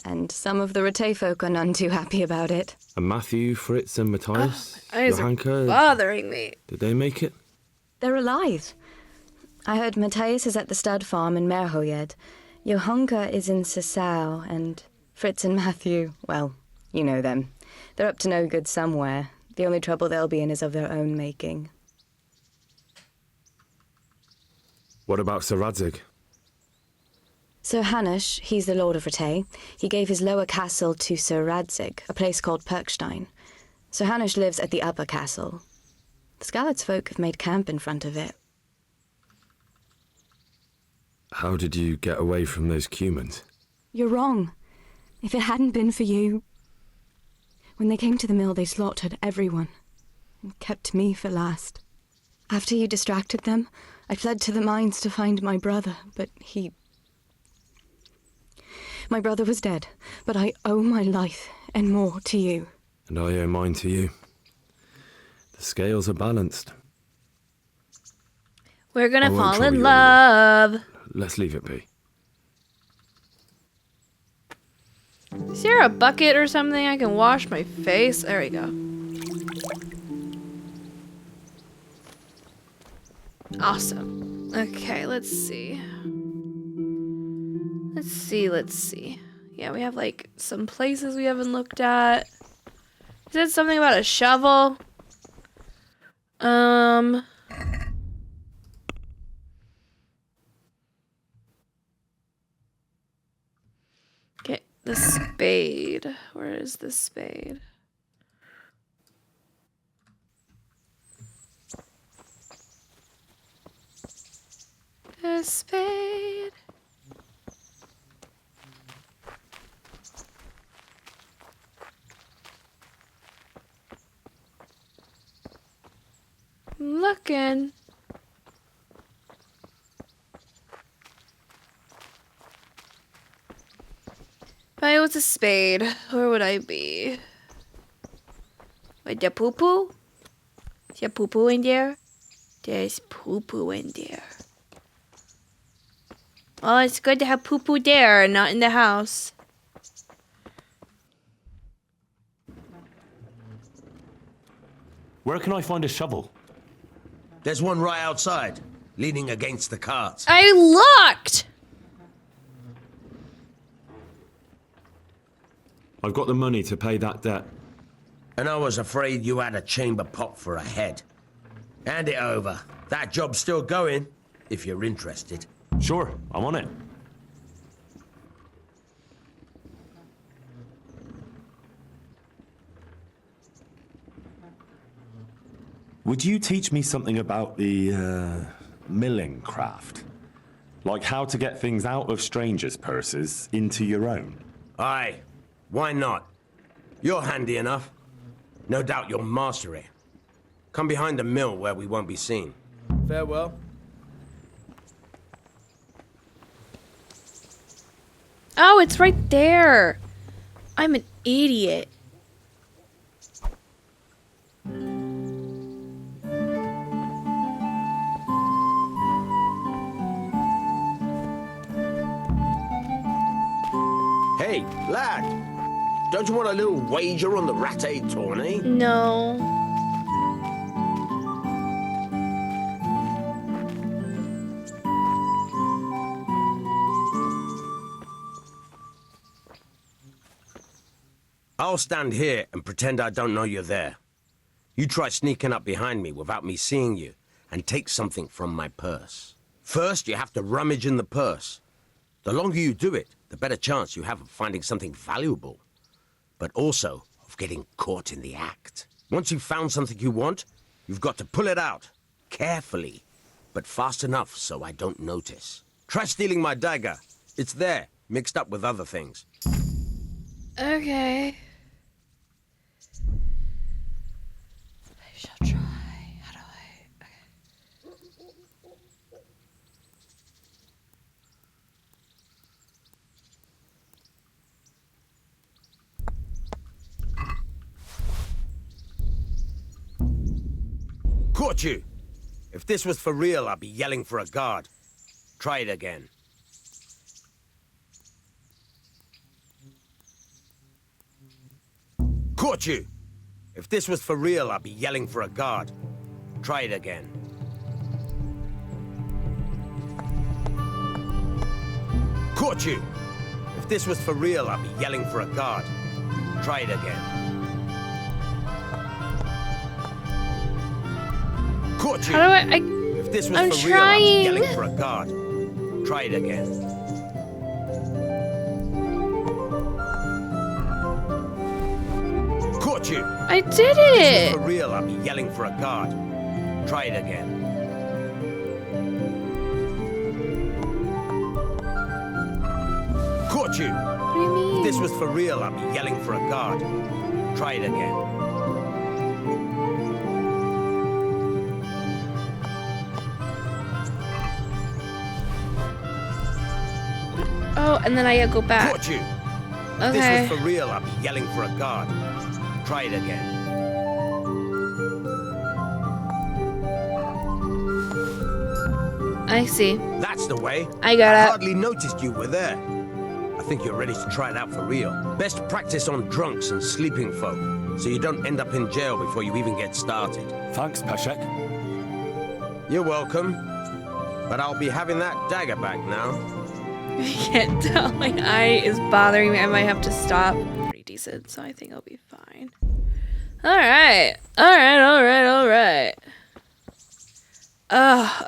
And some of the Rattay folk are none too happy about it. And Matthew, Fritz and Matthias? Eyes are Johanka? bothering me. Did they make it? They're alive. I heard Matthias is at the stud farm in Merhoyed. Johanka is in Sasau, and Fritz and Matthew, well, you know them. They're up to no good somewhere. The only trouble they'll be in is of their own making. What about Sir Radzig? Sir Hanush, he's the Lord of Rattay, he gave his lower castle to Sir Radzig, a place called Perkstein. Sir Hanush lives at the upper castle. The Skalitz folk have made camp in front of it. How did you get away from those Cumans? You're wrong. If it hadn't been for you... When they came to the mill, they slaughtered everyone, and kept me for last. After you distracted them, I fled to the mines to find my brother, but he... My brother was dead, but I owe my life and more to you. And I owe mine to you. The scales are balanced. We're gonna I won't fall trouble in you love. Let's leave it be. Is there a bucket or something I can wash my face? There we go. Awesome. Okay, let's see. Let's see. Yeah, we have like some places we haven't looked at. Is it something about a shovel? Get the spade. Where is the spade? The spade. I'm looking. If I was a spade, where would I be? Wait, there poo-poo? Is there poo-poo in there? There's poo-poo in there. Well, it's good to have poo-poo there and not in the house. Where can I find a shovel? There's one right outside, leaning against the cart. I looked! I've got the money to pay that debt. And I was afraid you had a chamber pot for a head. Hand it over. That job's still going, if you're interested. Sure, I'm on it. Would you teach me something about the, milling craft? Like how to get things out of strangers' purses into your own? Aye, why not? You're handy enough. No doubt you'll master it. Come behind the mill where we won't be seen. Farewell. Oh, it's right there. I'm an idiot. Hey, lad! Don't you want a little wager on the Rattay tourney? No. I'll stand here and pretend I don't know you're there. You try sneaking up behind me without me seeing you and take something from my purse. First, you have to rummage in the purse. The longer you do it, the better chance you have of finding something valuable, but also of getting caught in the act. Once you've found something you want, you've got to pull it out, carefully, but fast enough so I don't notice. Try stealing my dagger. It's there, mixed up with other things. Okay. I shall try. How do I... Caught you! If this was for real, I'd be yelling for a guard. Try it again. Caught you! If this was for real, I'd be yelling for a guard. Try it again. Caught you! If this was for real, I'd be yelling for a guard. Try it again. Caught you! How do I... If this was I'm for real, I'd be trying. yelling for a guard. Try it again. Caught you. I did This it. is for real, I'll be yelling for a guard. Try it again. Caught you. What do you mean? If this was for real, I'll be yelling for a guard. Try it again. Oh, and then I gotta go back. Caught you. If Okay. this was for real, I'll be yelling for a guard. Try it again. I see. That's the way. I got it. hardly noticed you were there. I think you're ready to try it out for real. Best practice on drunks and sleeping folk, so you don't end up in jail before you even get started. Thanks, Peshek. You're welcome. But I'll be having that dagger back now. I can't tell. My eye is bothering me. I might have to stop. Pretty decent, so I think I'll be fine. Alright. Alright.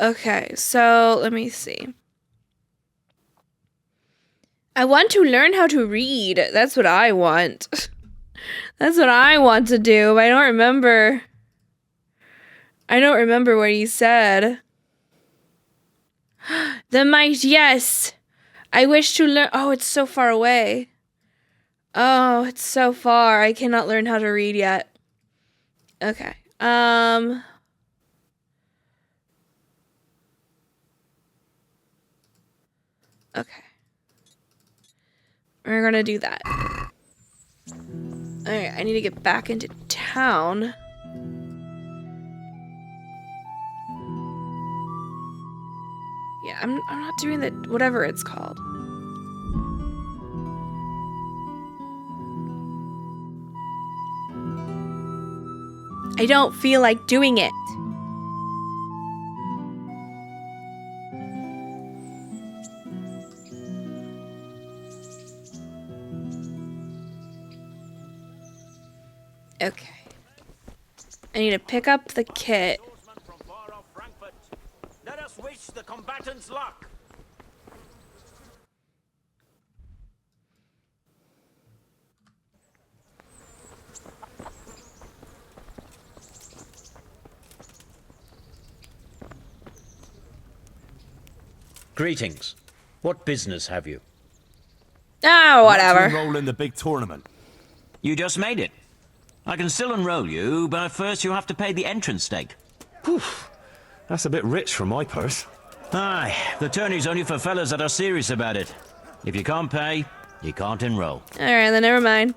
Okay. So, let me see. I want to learn how to read. That's what I want. That's what I want to do, but I don't remember. I don't remember what he said. The might, yes. I wish to learn. Oh, it's so far away. Oh, it's so far. I cannot learn how to read yet. Okay. Okay. We're gonna do that. Alright, I need to get back into town. Yeah, I'm not doing the whatever it's called. I don't feel like doing it. Okay. I need to pick up the kit. Let us wish the combatants luck. Greetings. What business have you? Ah, whatever. Enroll in the big tournament. You just made it. I can still enroll you, but first you have to pay the entrance stake. Poof. That's a bit rich for my purse. Aye, the tourney's only for fellas that are serious about it. If you can't pay, you can't enroll. Alright, then never mind.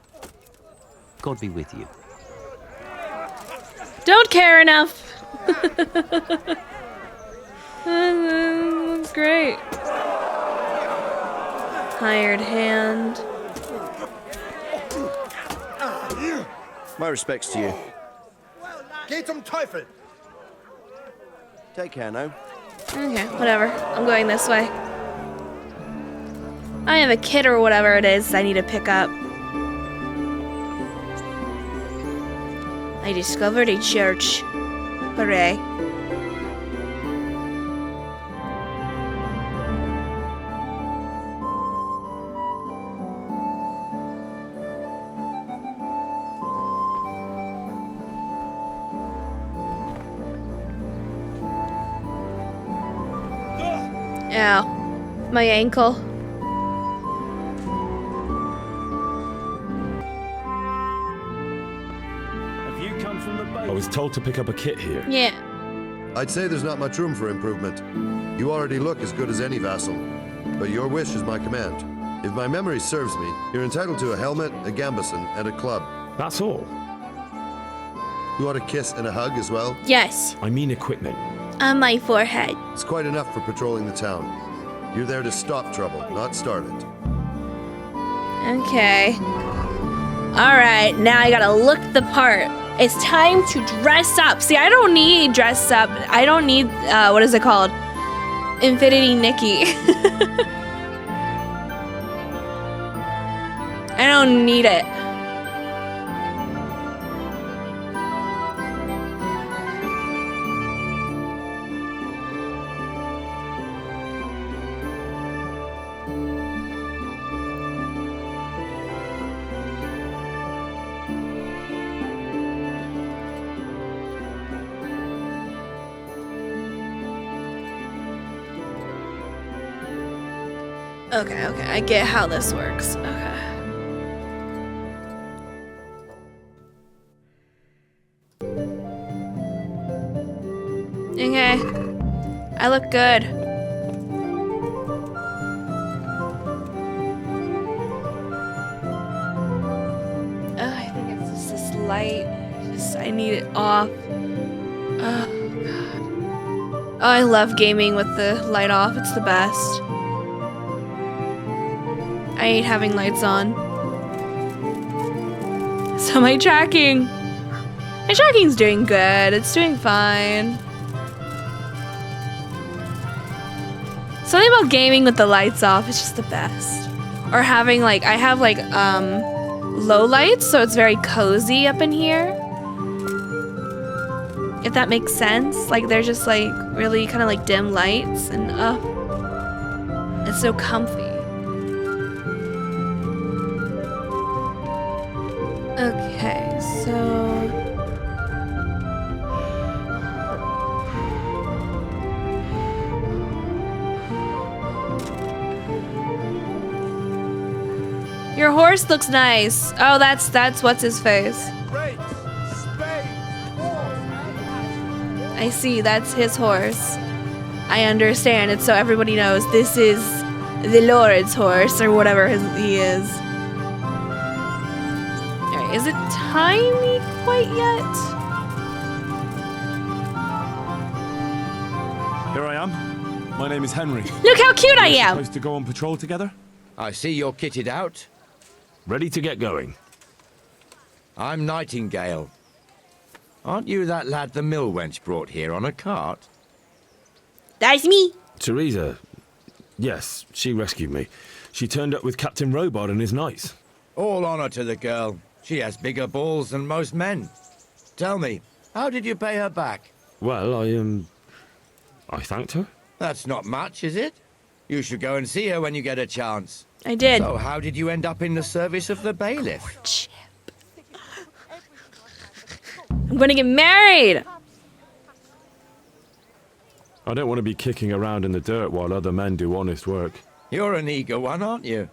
God be with you. Don't care enough. That's great. Hired hand. My respects to you. Geht zum Teufel! Take care now. Okay, whatever. I'm going this way. I have a kit or whatever it is I need to pick up. I discovered a church. Hooray. Ow. My ankle. Have you come from the boat? I was told to pick up a kit here. Yeah. I'd say there's not much room for improvement. You already look as good as any vassal, but your wish is my command. If my memory serves me, you're entitled to a helmet, a gambeson, and a club. That's all? You want a kiss and a hug as well? Yes. I mean equipment. On my forehead. It's quite enough for patrolling the town. You're there to stop trouble, not start it. Okay. Alright, now I gotta look the part. It's time to dress up. See, I don't need dress up. I don't need, what is it called? Infinity Nikki. I don't need it. Okay, I get how this works. Okay, I look good. I think it's just this light. I need it off. Oh, God. Oh, I love gaming with the light off. It's the best. I hate having lights on. So my tracking's doing good. It's doing fine. Something about gaming with the lights off is just the best. Or having I have low lights, so it's very cozy up in here. If that makes sense. Like they're just really kind of dim lights and it's so comfy. Okay, so your horse looks nice. Oh, that's what's his face. I see, that's his horse. I understand it, so everybody knows this is the Lord's horse or whatever he is. Alright, is it tiny quite yet? Here I am. My name is Henry. Look how cute I am! Supposed to go on patrol together? I see you're kitted out. Ready to get going. I'm Nightingale. Aren't you that lad the mill wench brought here on a cart? That's me. Teresa. Yes, she rescued me. She turned up with Captain Robard and his knights. All honor to the girl. She has bigger balls than most men. Tell me, how did you pay her back? Well, I thanked her. That's not much, is it? You should go and see her when you get a chance. I did. So how did you end up in the service of the bailiff? I'm gonna get married! I don't want to be kicking around in the dirt while other men do honest work. You're an eager one, aren't you?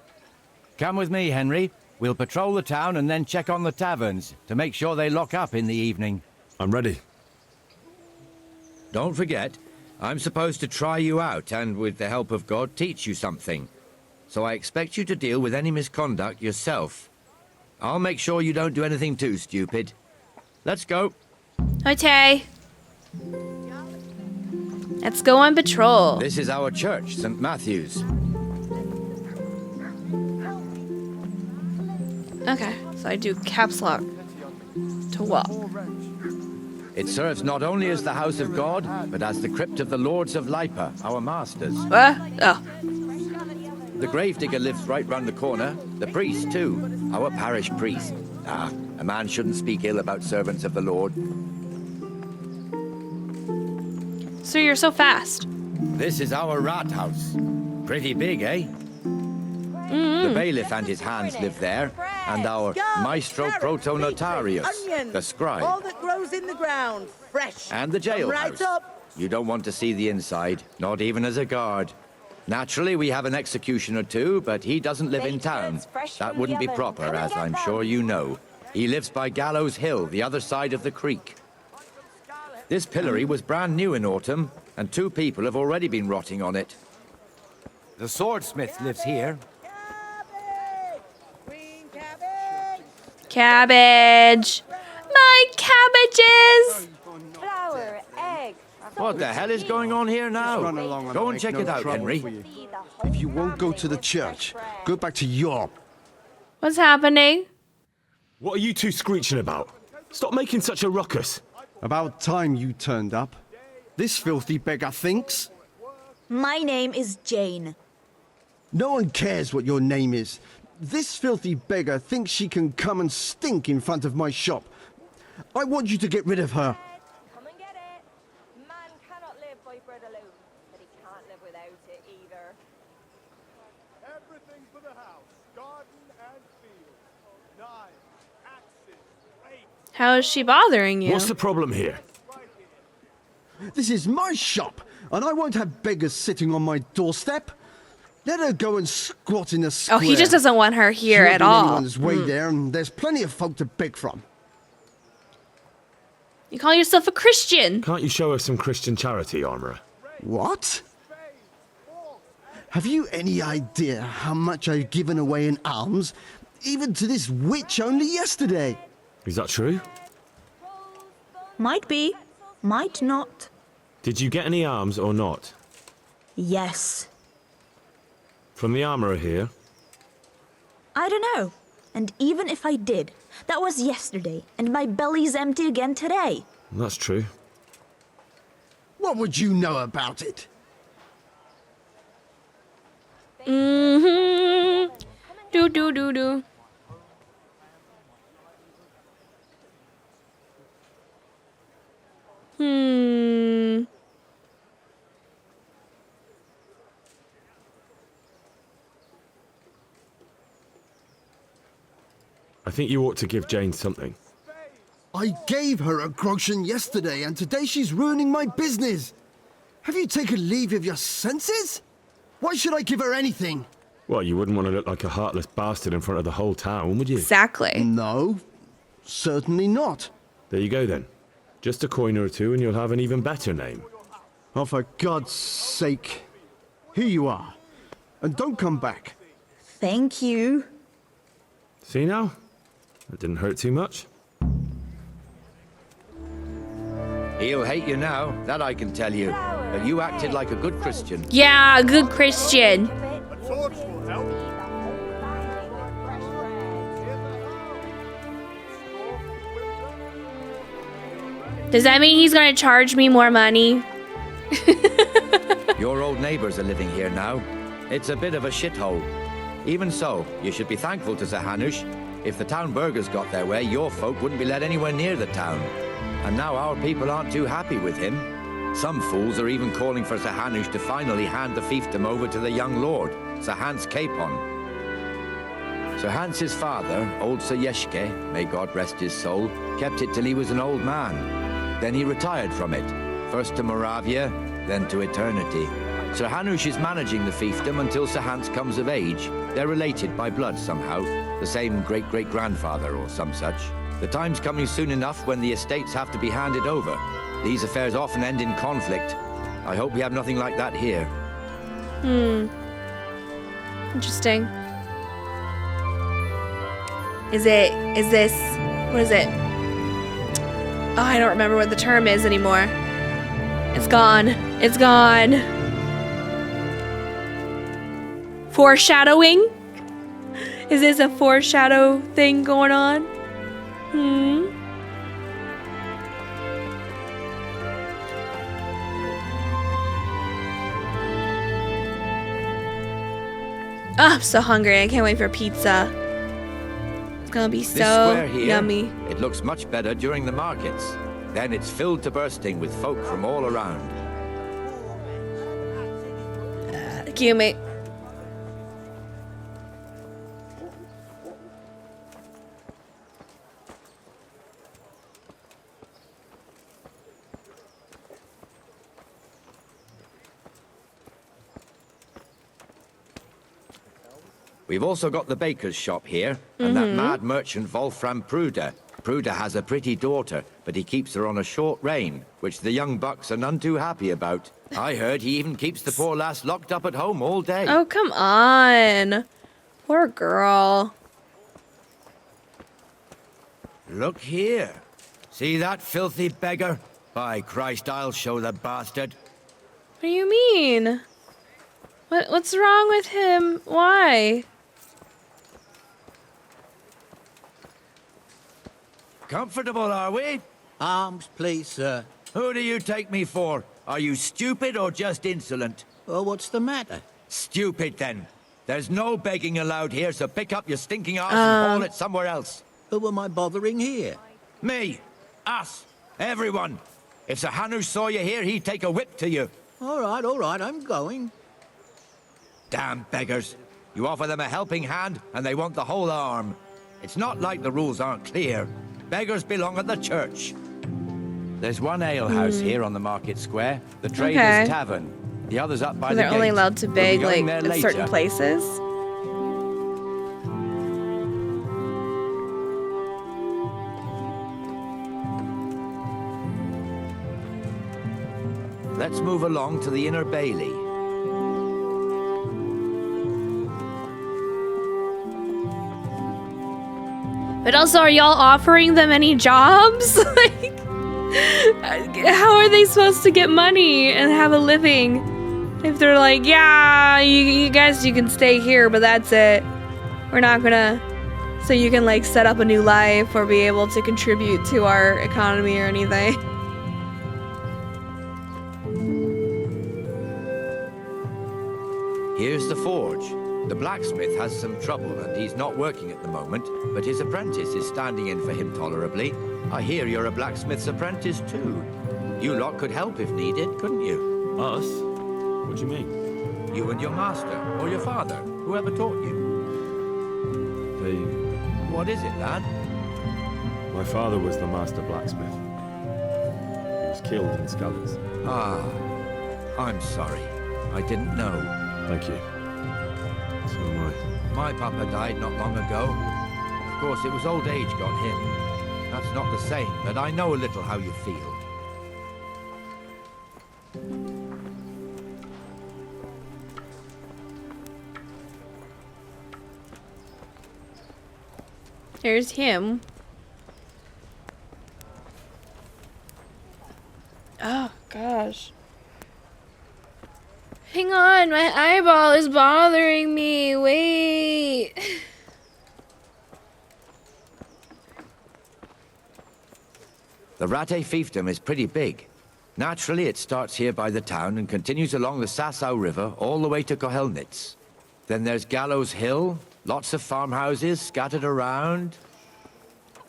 Come with me, Henry. We'll patrol the town and then check on the taverns to make sure they lock up in the evening. I'm ready. Don't forget, I'm supposed to try you out and, with the help of God, teach you something. So I expect you to deal with any misconduct yourself. I'll make sure you don't do anything too stupid. Let's go. Okay. Let's go on patrol. This is our church, St. Matthew's. Okay, so I do caps lock to walk. It serves not only as the house of God, but as the crypt of the lords of Lipa, our masters. What? Oh. The gravedigger lives right round the corner. The priest, too. Our parish priest. Ah, a man shouldn't speak ill about servants of the Lord. So you're so fast. This is our rat house. Pretty big, eh? Mm-hmm. The bailiff and his hands live there, and our maestro protonotarius, the scribe. All that grows in the ground, fresh. And the jailhouse. Right up. You don't want to see the inside, not even as a guard. Naturally, we have an executioner too, but he doesn't live in town. That wouldn't be proper, as I'm sure you know. He lives by Gallows Hill, the other side of the creek. This pillory was brand new in autumn, and 2 people have already been rotting on it. The swordsmith lives here. Cabbage. My cabbages. Flour, egg. What the hell is going on here now? Go and check it out, Henry. If you won't go to the church, go back to your... What's happening? What are you two screeching about? Stop making such a ruckus. About time you turned up. This filthy beggar thinks. My name is Jane. No one cares what your name is. This filthy beggar thinks she can come and stink in front of my shop. I want you to get rid of her. Come and get it. Man cannot live by bread alone, but he can't live without it either. Everything for the house. Garden and field. Knives, axes, rakes. How is she bothering you? What's the problem here? This is my shop, and I won't have beggars sitting on my doorstep. Let her go and squat in the square. Oh, he just doesn't want her here She at won't be in all. anyone's way there, and there's plenty of folk to beg from. You call yourself a Christian? Can't you show us some Christian charity, Armourer? What? Have you any idea how much I've given away in alms, even to this witch only yesterday? Is that true? Might be, might not. Did you get any alms or not? Yes. From the Armourer here? I don't know. And even if I did, that was yesterday, and my belly's empty again today. That's true. What would you know about it? Mm-hmm. Do. I think you ought to give Jane something. I gave her a groschen yesterday, and today she's ruining my business. Have you taken leave of your senses? Why should I give her anything? Well, you wouldn't want to look like a heartless bastard in front of the whole town, would you? Exactly. No, certainly not. There you go then. Just a coin or two and you'll have an even better name. Oh, for God's sake. Here you are. And don't come back. Thank you. See now? That didn't hurt too much. He'll hate you now, that I can tell you. But you acted like a good Christian. Yeah, a good Christian. A torch will help. Does that mean he's gonna charge me more money? Your old neighbors are living here now. It's a bit of a shithole. Even so, you should be thankful to Sir Hanush. If the town burghers got their way, your folk wouldn't be let anywhere near the town. And now our people aren't too happy with him. Some fools are even calling for Sir Hanush to finally hand the fiefdom over to the young lord, Sir Hans Capon. Sir Hans's father, old Sir Yeshke, may God rest his soul, kept it till he was an old man. Then he retired from it, first to Moravia, then to eternity. Sir Hanush is managing the fiefdom until Sir Hans comes of age. They're related by blood somehow, the same great-great-grandfather or some such. The time's coming soon enough when the estates have to be handed over. These affairs often end in conflict. I hope we have nothing like that here. Interesting. Is this, what is it? Oh, I don't remember what the term is anymore. It's gone. It's gone. Foreshadowing? Is this a foreshadow thing going on? Oh, I'm so hungry. I can't wait for pizza. It's gonna be This so square here, yummy. it looks much better during the markets. Then it's filled to bursting with folk from all around. Thank you, mate. We've also got the baker's shop here, and that mad merchant Wolfram Pruder. Pruder has a pretty daughter, but he keeps her on a short rein, which the young bucks are none too happy about. I heard he even keeps the poor lass locked up at home all day. Oh, come on. Poor girl. Look here. See that filthy beggar? By Christ, I'll show the bastard. What do you mean? What's wrong with him? Why? Comfortable, are we? Arms, please, sir. Who do you take me for? Are you stupid or just insolent? Well, what's the matter? Stupid, then. There's no begging allowed here, so pick up your stinking arse and haul it somewhere else. Who am I bothering here? Me. Us. Everyone. If Sir Hanush saw you here, he'd take a whip to you. All right, I'm going. Damn beggars. You offer them a helping hand, and they want the whole arm. It's not like the rules aren't clear. Beggars belong at the church. There's one alehouse here on the market square, the Trader's Tavern. The others up by They're the only gate. allowed to We'll be beg going like there in certain later. places. Let's move along to the inner bailey. But also, are y'all offering them any jobs? Like, how are they supposed to get money and have a living if they're like, yeah, you guys, you can stay here, but that's it. We're not gonna, so you can like set up a new life or be able to contribute to our economy or anything. Here's the forge. The blacksmith has some trouble and he's not working at the moment, but his apprentice is standing in for him tolerably. I hear you're a blacksmith's apprentice too. You lot could help if needed, couldn't you? Us? What do you mean? You and your master, or your father, whoever taught you. What is it, lad? My father was the master blacksmith. He was killed in Scalars. Ah, I'm sorry. I didn't know. Thank you. So am I. My papa died not long ago. Of course, it was old age got him. That's not the same, but I know a little how you feel. There's him. Oh, gosh. Hang on, my eyeball is bothering me. Wait. The Rate fiefdom is pretty big. Naturally, it starts here by the town and continues along the Sasau River all the way to Kohelnitz. Then there's Gallows Hill, lots of farmhouses scattered around.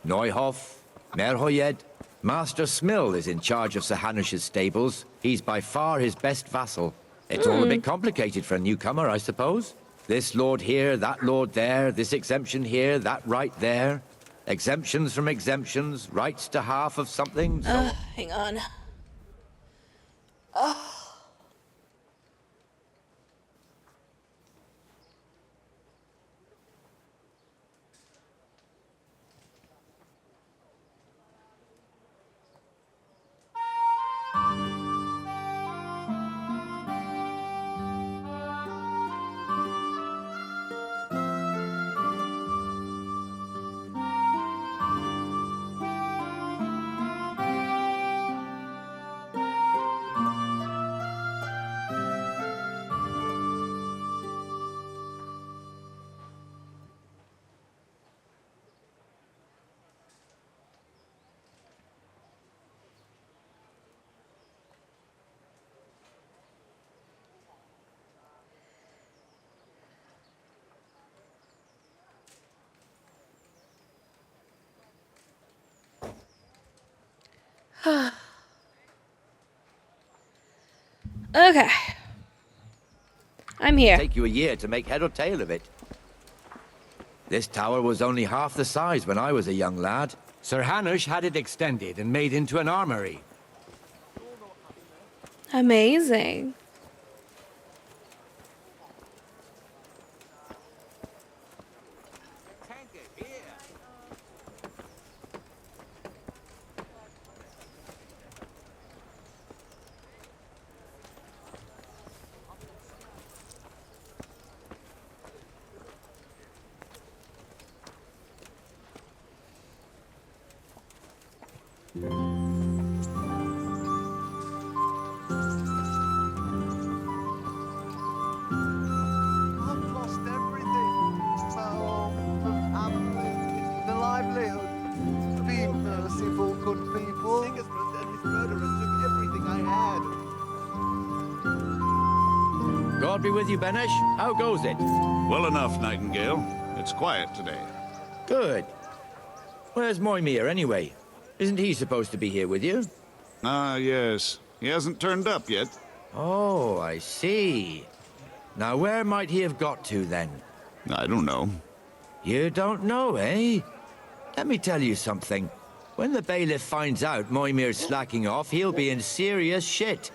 Neuhof, Merhoyed. Master Smill is in charge of Sir Hanush's stables. He's by far his best vassal. It's all a bit complicated for a newcomer, I suppose. This lord here, that lord there, this exemption here, that right there. Exemptions from exemptions, rights to half of something. So Hang on. Okay. I'm here. take you a year to make head or tail of it. This tower was only half the size when I was a young lad. Sir Hanush had it extended and made into an armory. Amazing. I've lost everything. My home, my family, the livelihood. Be merciful, good people. Sigismund and his murderers took everything I had. God be with you, Benesh. How goes it? Well enough, Nightingale. It's quiet today. Good. Where's Moimir, anyway? Isn't he supposed to be here with you? Ah, yes. He hasn't turned up yet. Oh, I see. Now, where might he have got to, then? I don't know. You don't know, eh? Let me tell you something. When the bailiff finds out Moimir's slacking off, he'll be in serious shit.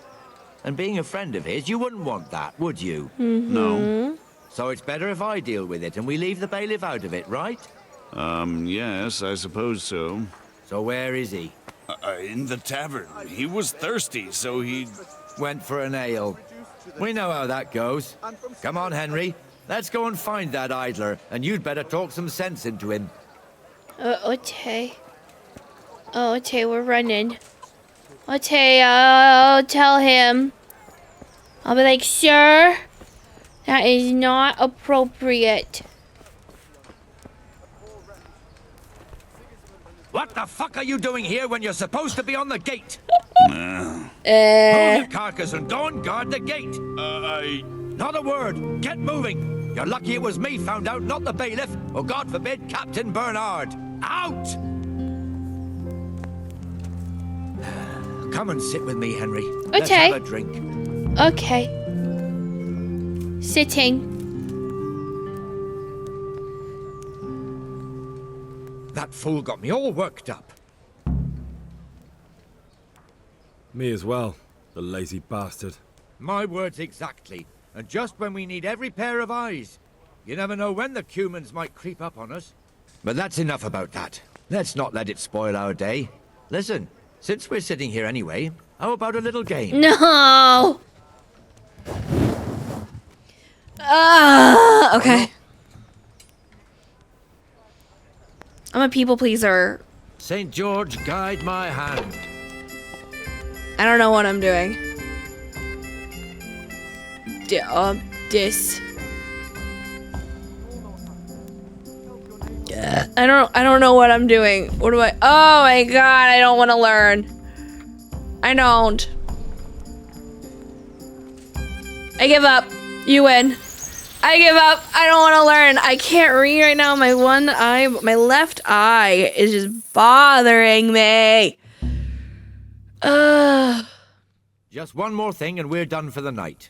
And being a friend of his, you wouldn't want that, would you? No. So it's better if I deal with it and we leave the bailiff out of it, right? Yes, I suppose so. So where is he? In the tavern. He was thirsty, so he went for an ale. We know how that goes. Come on, Henry. Let's go and find that idler, and you'd better talk some sense into him. Okay. Oh, okay, we're running. Okay, I'll tell him. I'll be like, sir, that is not appropriate. What the fuck are you doing here when you're supposed to be on the gate? Move your carcass and go and guard the gate. Not a word. Get moving. You're lucky it was me found out, not the bailiff, or God forbid, Captain Bernard. Out! Come and sit with me, Henry. Okay. Let's have a drink. Okay. Sitting. That fool got me all worked up. Me as well, the lazy bastard. My words exactly. And just when we need every pair of eyes. You never know when the Cumans might creep up on us. But that's enough about that. Let's not let it spoil our day. Listen, since we're sitting here anyway, how about a little game? No! Okay. I'm a people pleaser. St. George, guide my hand. I don't know what I'm doing. This. I don't know what I'm doing. What do I? Oh my god, I don't want to learn. I don't. I give up. You win. I give up. I don't want to learn. I can't read right now. My one eye, my left eye is just bothering me. Just one more thing and we're done for the night.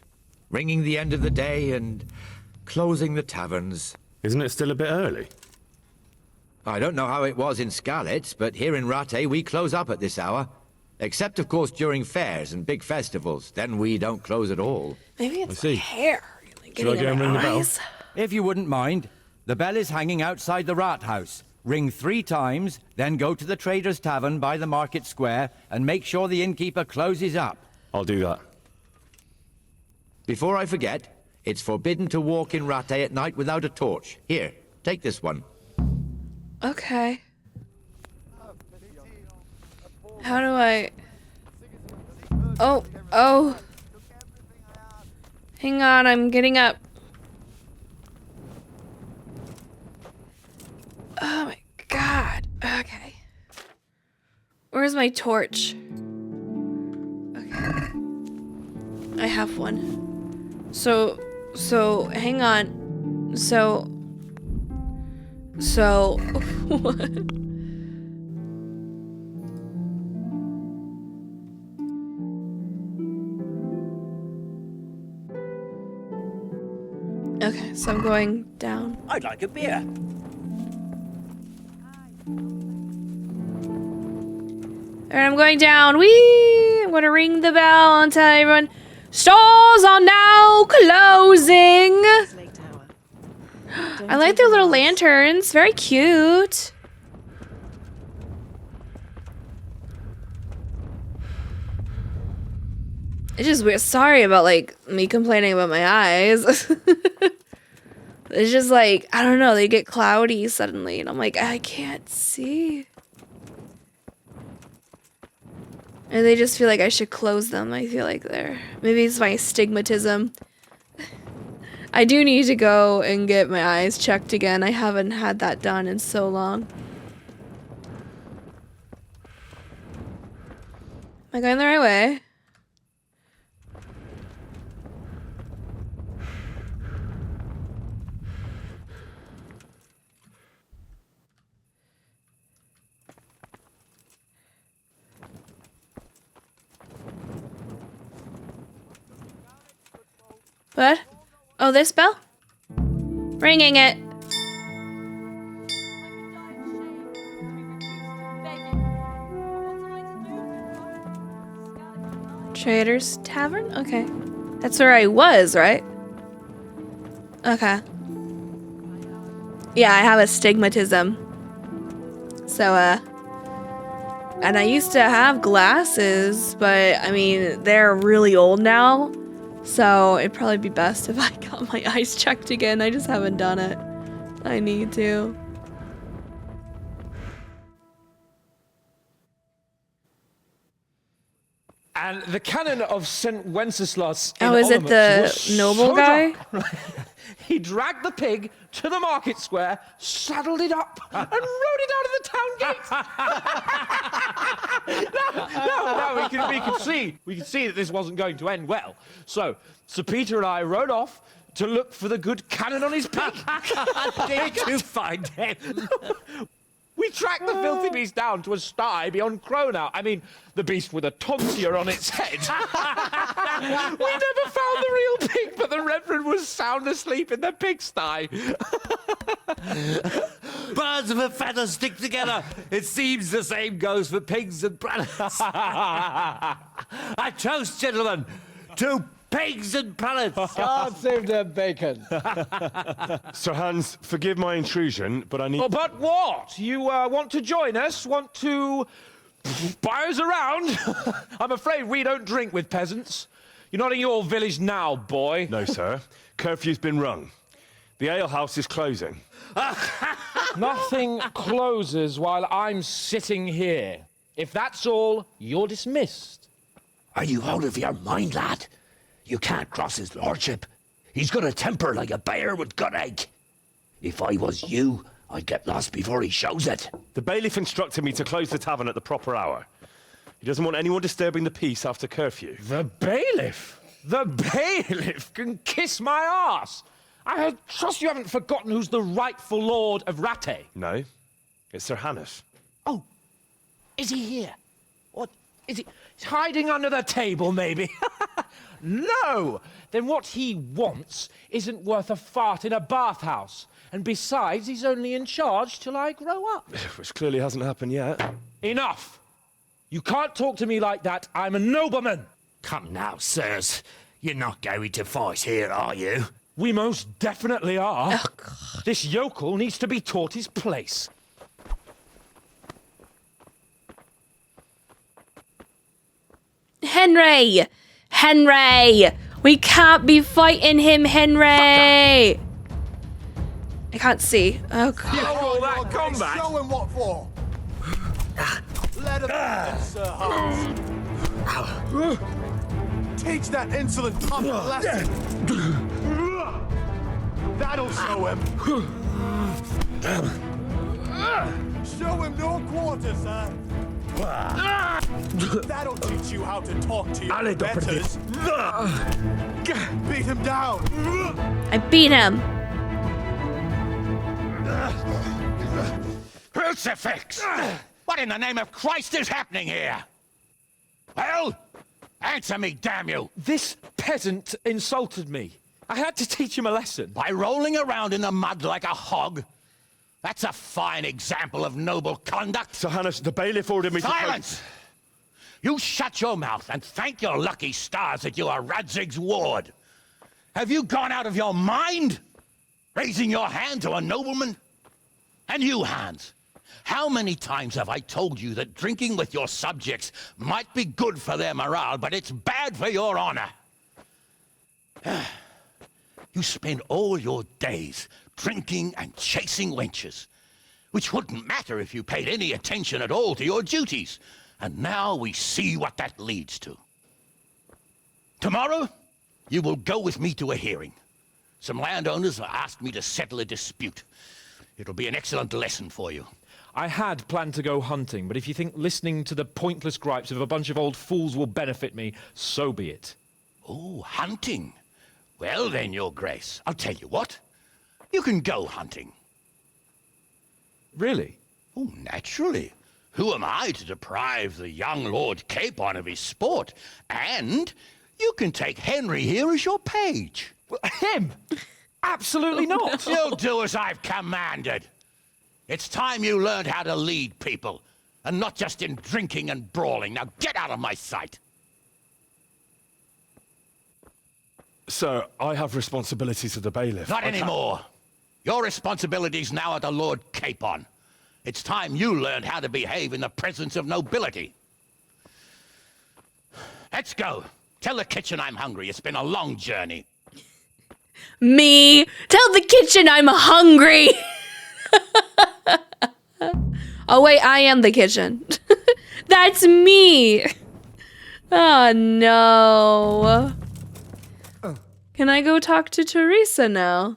Ringing the end of the day and closing the taverns. Isn't it still a bit early? I don't know how it was in Skalitz, but here in Rattay we close up at this hour. Except, of course, during fairs and big festivals. Then we don't close at all. Maybe it's my hair. Should I go and ring the bell? If you wouldn't mind. The bell is hanging outside the Rathaus. Ring 3 times, then go to the Trader's Tavern by the Market Square and make sure the innkeeper closes up. I'll do that. Before I forget, it's forbidden to walk in Rattay at night without a torch. Here, take this one. Okay. How do I... Oh. Hang on, I'm getting up. Oh my god. Okay. Where's my torch? Okay. I have one. So, hang on. So, what? Okay, so I'm going down. I'd like a beer. Alright, I'm going down. Whee! I'm gonna ring the bell and tell everyone stores are now closing. I like their little lanterns. Very cute. It's just weird. Sorry about like me complaining about my eyes. It's just like, I don't know, they get cloudy suddenly and I'm like, I can't see. And they just feel like I should close them. I feel like maybe it's my astigmatism. I do need to go and get my eyes checked again. I haven't had that done in so long. Am I going the right way? What? Oh, this bell? Ringing it. Trader's Tavern? Okay. That's where I was, right? Okay. Yeah, I have astigmatism. So, and I used to have glasses, but I mean, they're really old now. So it'd probably be best if I got my eyes checked again. I just haven't done it. I need to. And the canon of St. Wenceslas in Oh, is it Olomouc the was noble so guy? dark. He dragged the pig to the market square, saddled it up, and rode it out of the town gate. No, we could see that this wasn't going to end well. So, Sir Peter and I rode off to look for the good canon on his pig. Did you find him? We tracked the filthy beast down to a sty beyond Cronau. I mean, the beast with a tonsure on its head. We never found the real pig, but the Reverend was sound asleep in the pigsty. Birds of a feather stick together. It seems the same goes for pigs and prelates. I toast, gentlemen, to pigs and prelates. God save the bacon. Sir Hans, forgive my intrusion, but I need... Oh, but what? You want to join us? Want to buy us around? I'm afraid we don't drink with peasants. You're not in your village now, boy. No, sir. Curfew's been rung. The alehouse is closing. Nothing closes while I'm sitting here. If that's all, you're dismissed. Are you out of your mind, lad? You can't cross his lordship. He's got a temper like a bear with gut ache. If I was you, I'd get lost before he shows it. The bailiff instructed me to close the tavern at the proper hour. He doesn't want anyone disturbing the peace after curfew. The bailiff? The bailiff can kiss my arse. I trust you haven't forgotten who's the rightful lord of Rattay. No, it's Sir Hannes. Oh, is he here? What, is he? He's hiding under the table, maybe? No! Then what he wants isn't worth a fart in a bathhouse. And besides, he's only in charge till I grow up. Which clearly hasn't happened yet. Enough! You can't talk to me like that. I'm a nobleman. Come now, sirs. You're not going to fight here, are you? We most definitely are. Oh, God. This yokel needs to be taught his place. Henry! Henry! We can't be fighting him, Henry! I can't see. Oh, God. You all that combat? Show him what for. Let him Sir Hans. Teach that insolent pup a lesson. That'll show him. Show him no quarter, sir. That'll teach you how to talk to your betters. Beat him down. I beat him. Crucifix! What in the name of Christ is happening here? Well, answer me, damn you! This peasant insulted me. I had to teach him a lesson. By rolling around in the mud like a hog? That's a fine example of noble conduct. Sir Hannes, the bailiff ordered me Silence! You shut your mouth and thank your lucky stars that you are Radzig's ward. Have you gone out of your mind? Raising your hand to a nobleman? And you, Hans, how many times have I told you that drinking with your subjects might be good for their morale, but it's bad for your honor? You spend all your days drinking and chasing wenches, which wouldn't matter if you paid any attention at all to your duties. And now we see what that leads to. Tomorrow, you will go with me to a hearing. Some landowners have asked me to settle a dispute. It'll be an excellent lesson for you. I had planned to go hunting, but if you think listening to the pointless gripes of a bunch of old fools will benefit me, so be it. Oh, hunting? Well then, Your Grace, I'll tell you what. You can go hunting. Really? Oh, naturally. Who am I to deprive the young Lord Capon of his sport? And you can take Henry here as your page. Him? Absolutely not. You'll do as I've commanded. It's time you learned how to lead people, and not just in drinking and brawling. Now get out of my sight. Sir, I have responsibilities of the bailiff. Not anymore. Your responsibilities now are the Lord Capon. It's time you learned how to behave in the presence of nobility. Let's go. Tell the kitchen I'm hungry. It's been a long journey. Me? Tell the kitchen I'm hungry! Oh wait, I am the kitchen. That's me! Oh no. Can I go talk to Teresa now?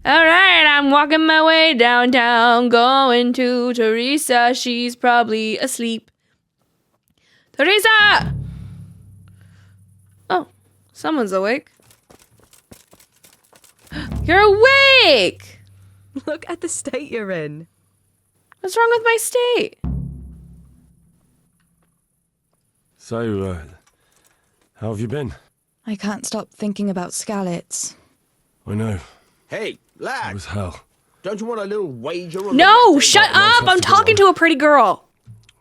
Alright, I'm walking my way downtown, going to Teresa. She's probably asleep. Teresa! Oh, someone's awake. You're awake! Look at the state you're in. What's wrong with my state? So, how have you been? I can't stop thinking about Skalitz. I know. Hey, lad. It was hell. Don't you want a little wager on No, shut up! I'm talking to a pretty girl.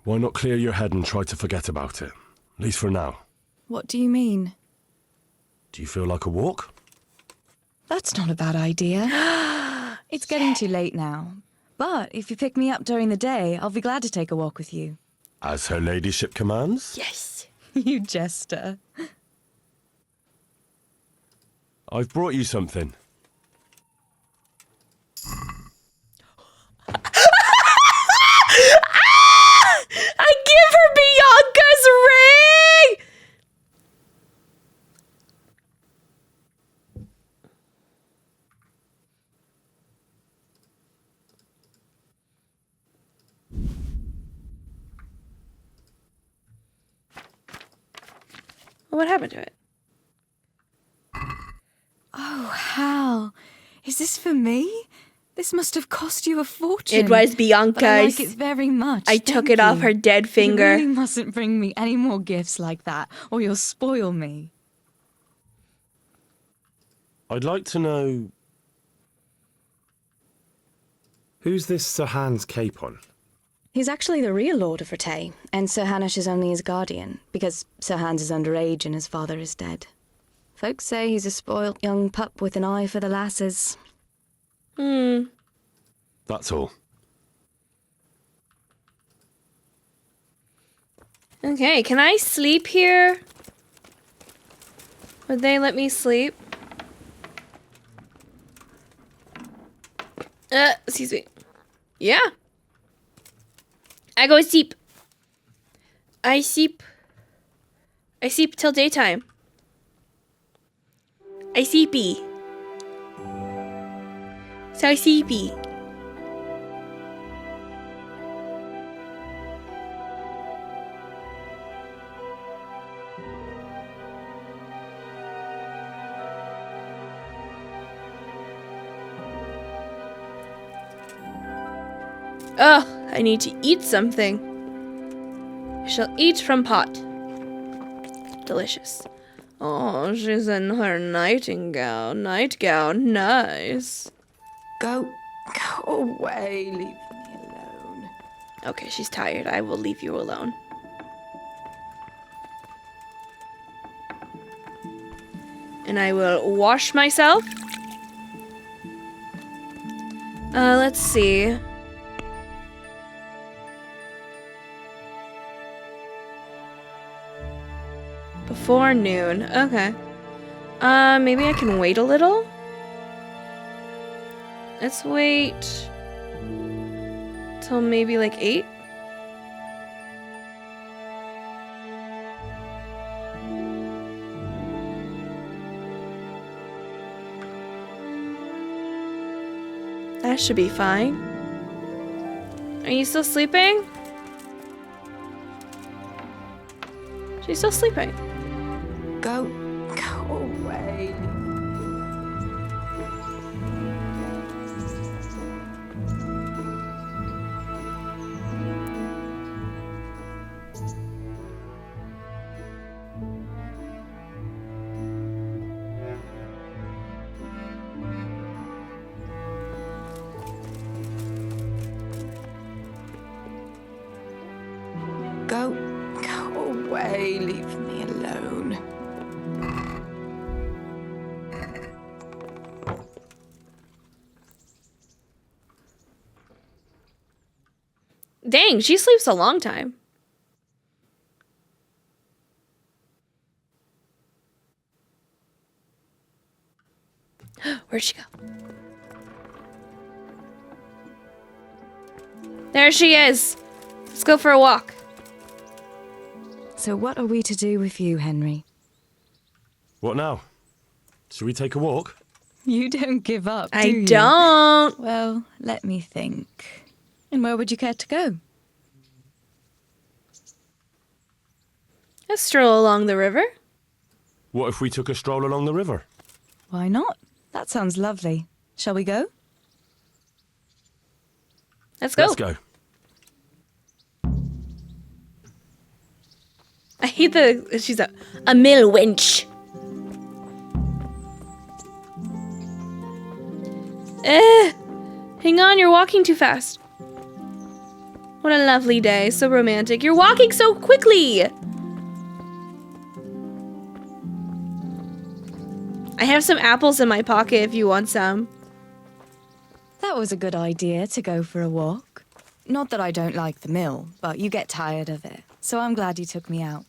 Why not clear your head and try to forget about it? At least for now. What do you mean? Do you feel like a walk? That's not a bad idea. It's getting too late now. But if you pick me up during the day, I'll be glad to take a walk with you. As her ladyship commands? Yes. You jester. I've brought you something. I give her Bianca's ring! What happened to it? Oh, Hal. Is this for me? This must have cost you a fortune. It was Bianca's. But I like it very much. I took it off her dead finger. You really mustn't bring me any more gifts like that, or you'll spoil me. I'd like to know... Who's this Sir Hans Capon? He's actually the real Lord of Rete, and Sir Hanush is only his guardian, because Sir Hans is underage and his father is dead. Folks say he's a spoilt young pup with an eye for the lasses. That's all. Okay, can I sleep here? Would they let me sleep? Excuse me. Yeah. I go sleep. I sleep till daytime. I sleepy. So sleepy. Oh, I need to eat something. I shall eat from pot. Delicious. Oh, she's in her nightgown. Nice. Go away, leave me alone. Okay, she's tired. I will leave you alone. And I will wash myself. Let's see. Before noon. Okay. Maybe I can wait a little? Let's wait till maybe like 8. That should be fine. Are you still sleeping? She's still sleeping. Go away. Go away, leave me alone. Dang, she sleeps a long time. Where'd she go? There she is. Let's go for a walk. So what are we to do with you, Henry? What now? Should we take a walk? You don't give up, do I you? don't. Well, let me think. And where would you care to go? A stroll along the river. What if we took a stroll along the river? Why not? That sounds lovely. Shall we go? Let's go. Let's go. I hate she's a mill wench. Hang on, you're walking too fast. What a lovely day, so romantic. You're walking so quickly. I have some apples in my pocket if you want some. That was a good idea to go for a walk. Not that I don't like the mill, but you get tired of it. So I'm glad you took me out.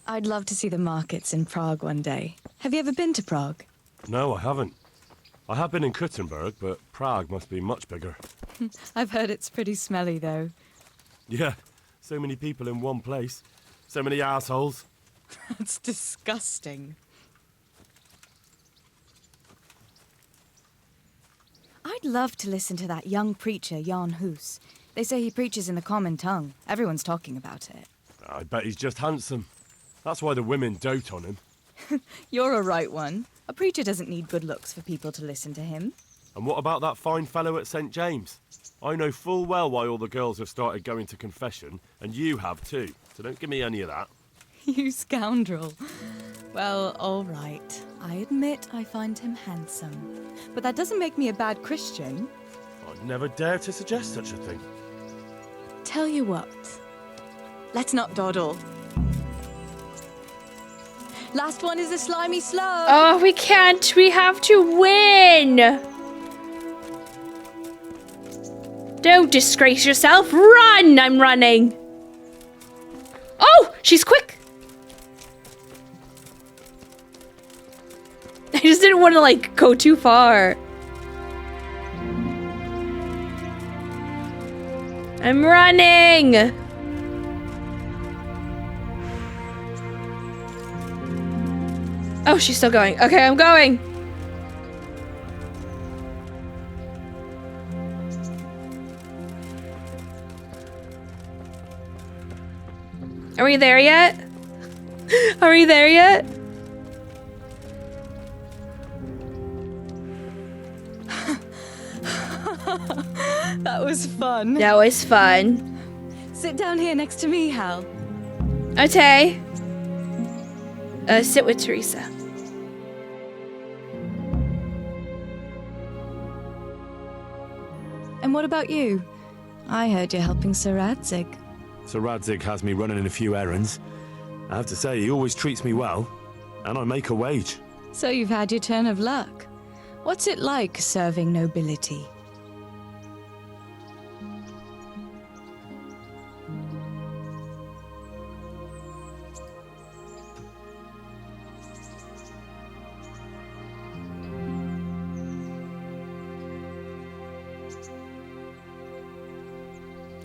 I'd love to see the markets in Prague one day. Have you ever been to Prague? No, I haven't. I have been in Kuttenberg, but Prague must be much bigger. I've heard it's pretty smelly, though. Yeah, so many people in one place. So many assholes. That's disgusting. I'd love to listen to that young preacher, Jan Hus. They say he preaches in the common tongue. Everyone's talking about it. I bet he's just handsome. That's why the women dote on him. You're a right one. A preacher doesn't need good looks for people to listen to him. And what about that fine fellow at St. James? I know full well why all the girls have started going to confession, and you have too. So don't give me any of that. You scoundrel. Well, all right. I admit I find him handsome. But that doesn't make me a bad Christian. I'd never dare to suggest such a thing. Tell you what. Let's not dawdle. Last one is a slimy slug. Oh, we can't. We have to win. Don't disgrace yourself. Run! I'm running. Oh, she's quick. I just didn't want to, like, go too far. I'm running. Oh, she's still going. Okay, I'm going. Are we there yet? Are we there yet? That was fun. That was fun. Sit down here next to me, Hal. Okay. Sit with Teresa. And what about you? I heard you're helping Sir Radzig. Sir Radzig has me running a few errands. I have to say, he always treats me well, and I make a wage. So you've had your turn of luck. What's it like serving nobility?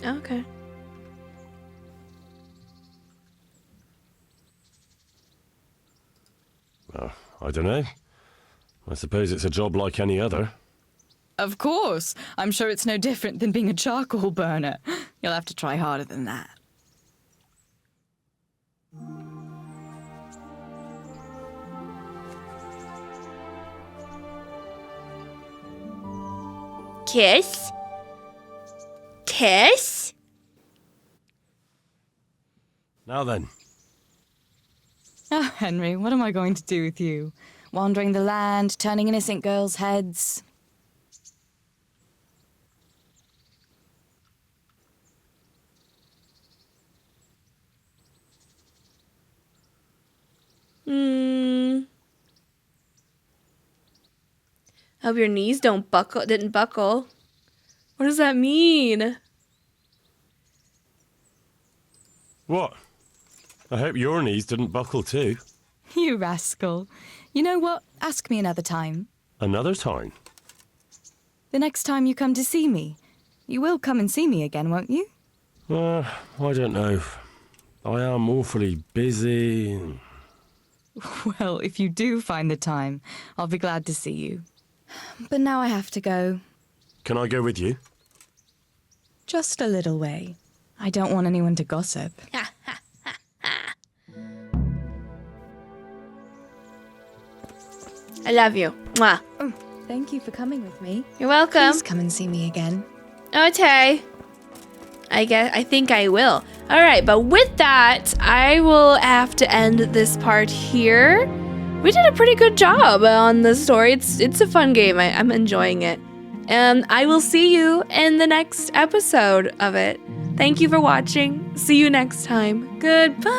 Okay. Well, I don't know. I suppose it's a job like any other. Of course. I'm sure it's no different than being a charcoal burner. You'll have to try harder than that. Kiss? Kiss? Now then. Oh, Henry, what am I going to do with you? Wandering the land, turning innocent girls' heads. Hope your knees didn't buckle. What does that mean? What? I hope your knees didn't buckle too. You rascal. You know what? Ask me another time. Another time? The next time you come to see me. You will come and see me again, won't you? I don't know. I am awfully busy. Well, if you do find the time, I'll be glad to see you. But now I have to go. Can I go with you? Just a little way. I don't want anyone to gossip. I love you. Mwah. Oh, thank you for coming with me. You're welcome. Please come and see me again. Okay. I think I will. All right, but with that, I will have to end this part here. We did a pretty good job on the story. It's a fun game. I'm enjoying it. And I will see you in the next episode of it. Thank you for watching. See you next time. Goodbye.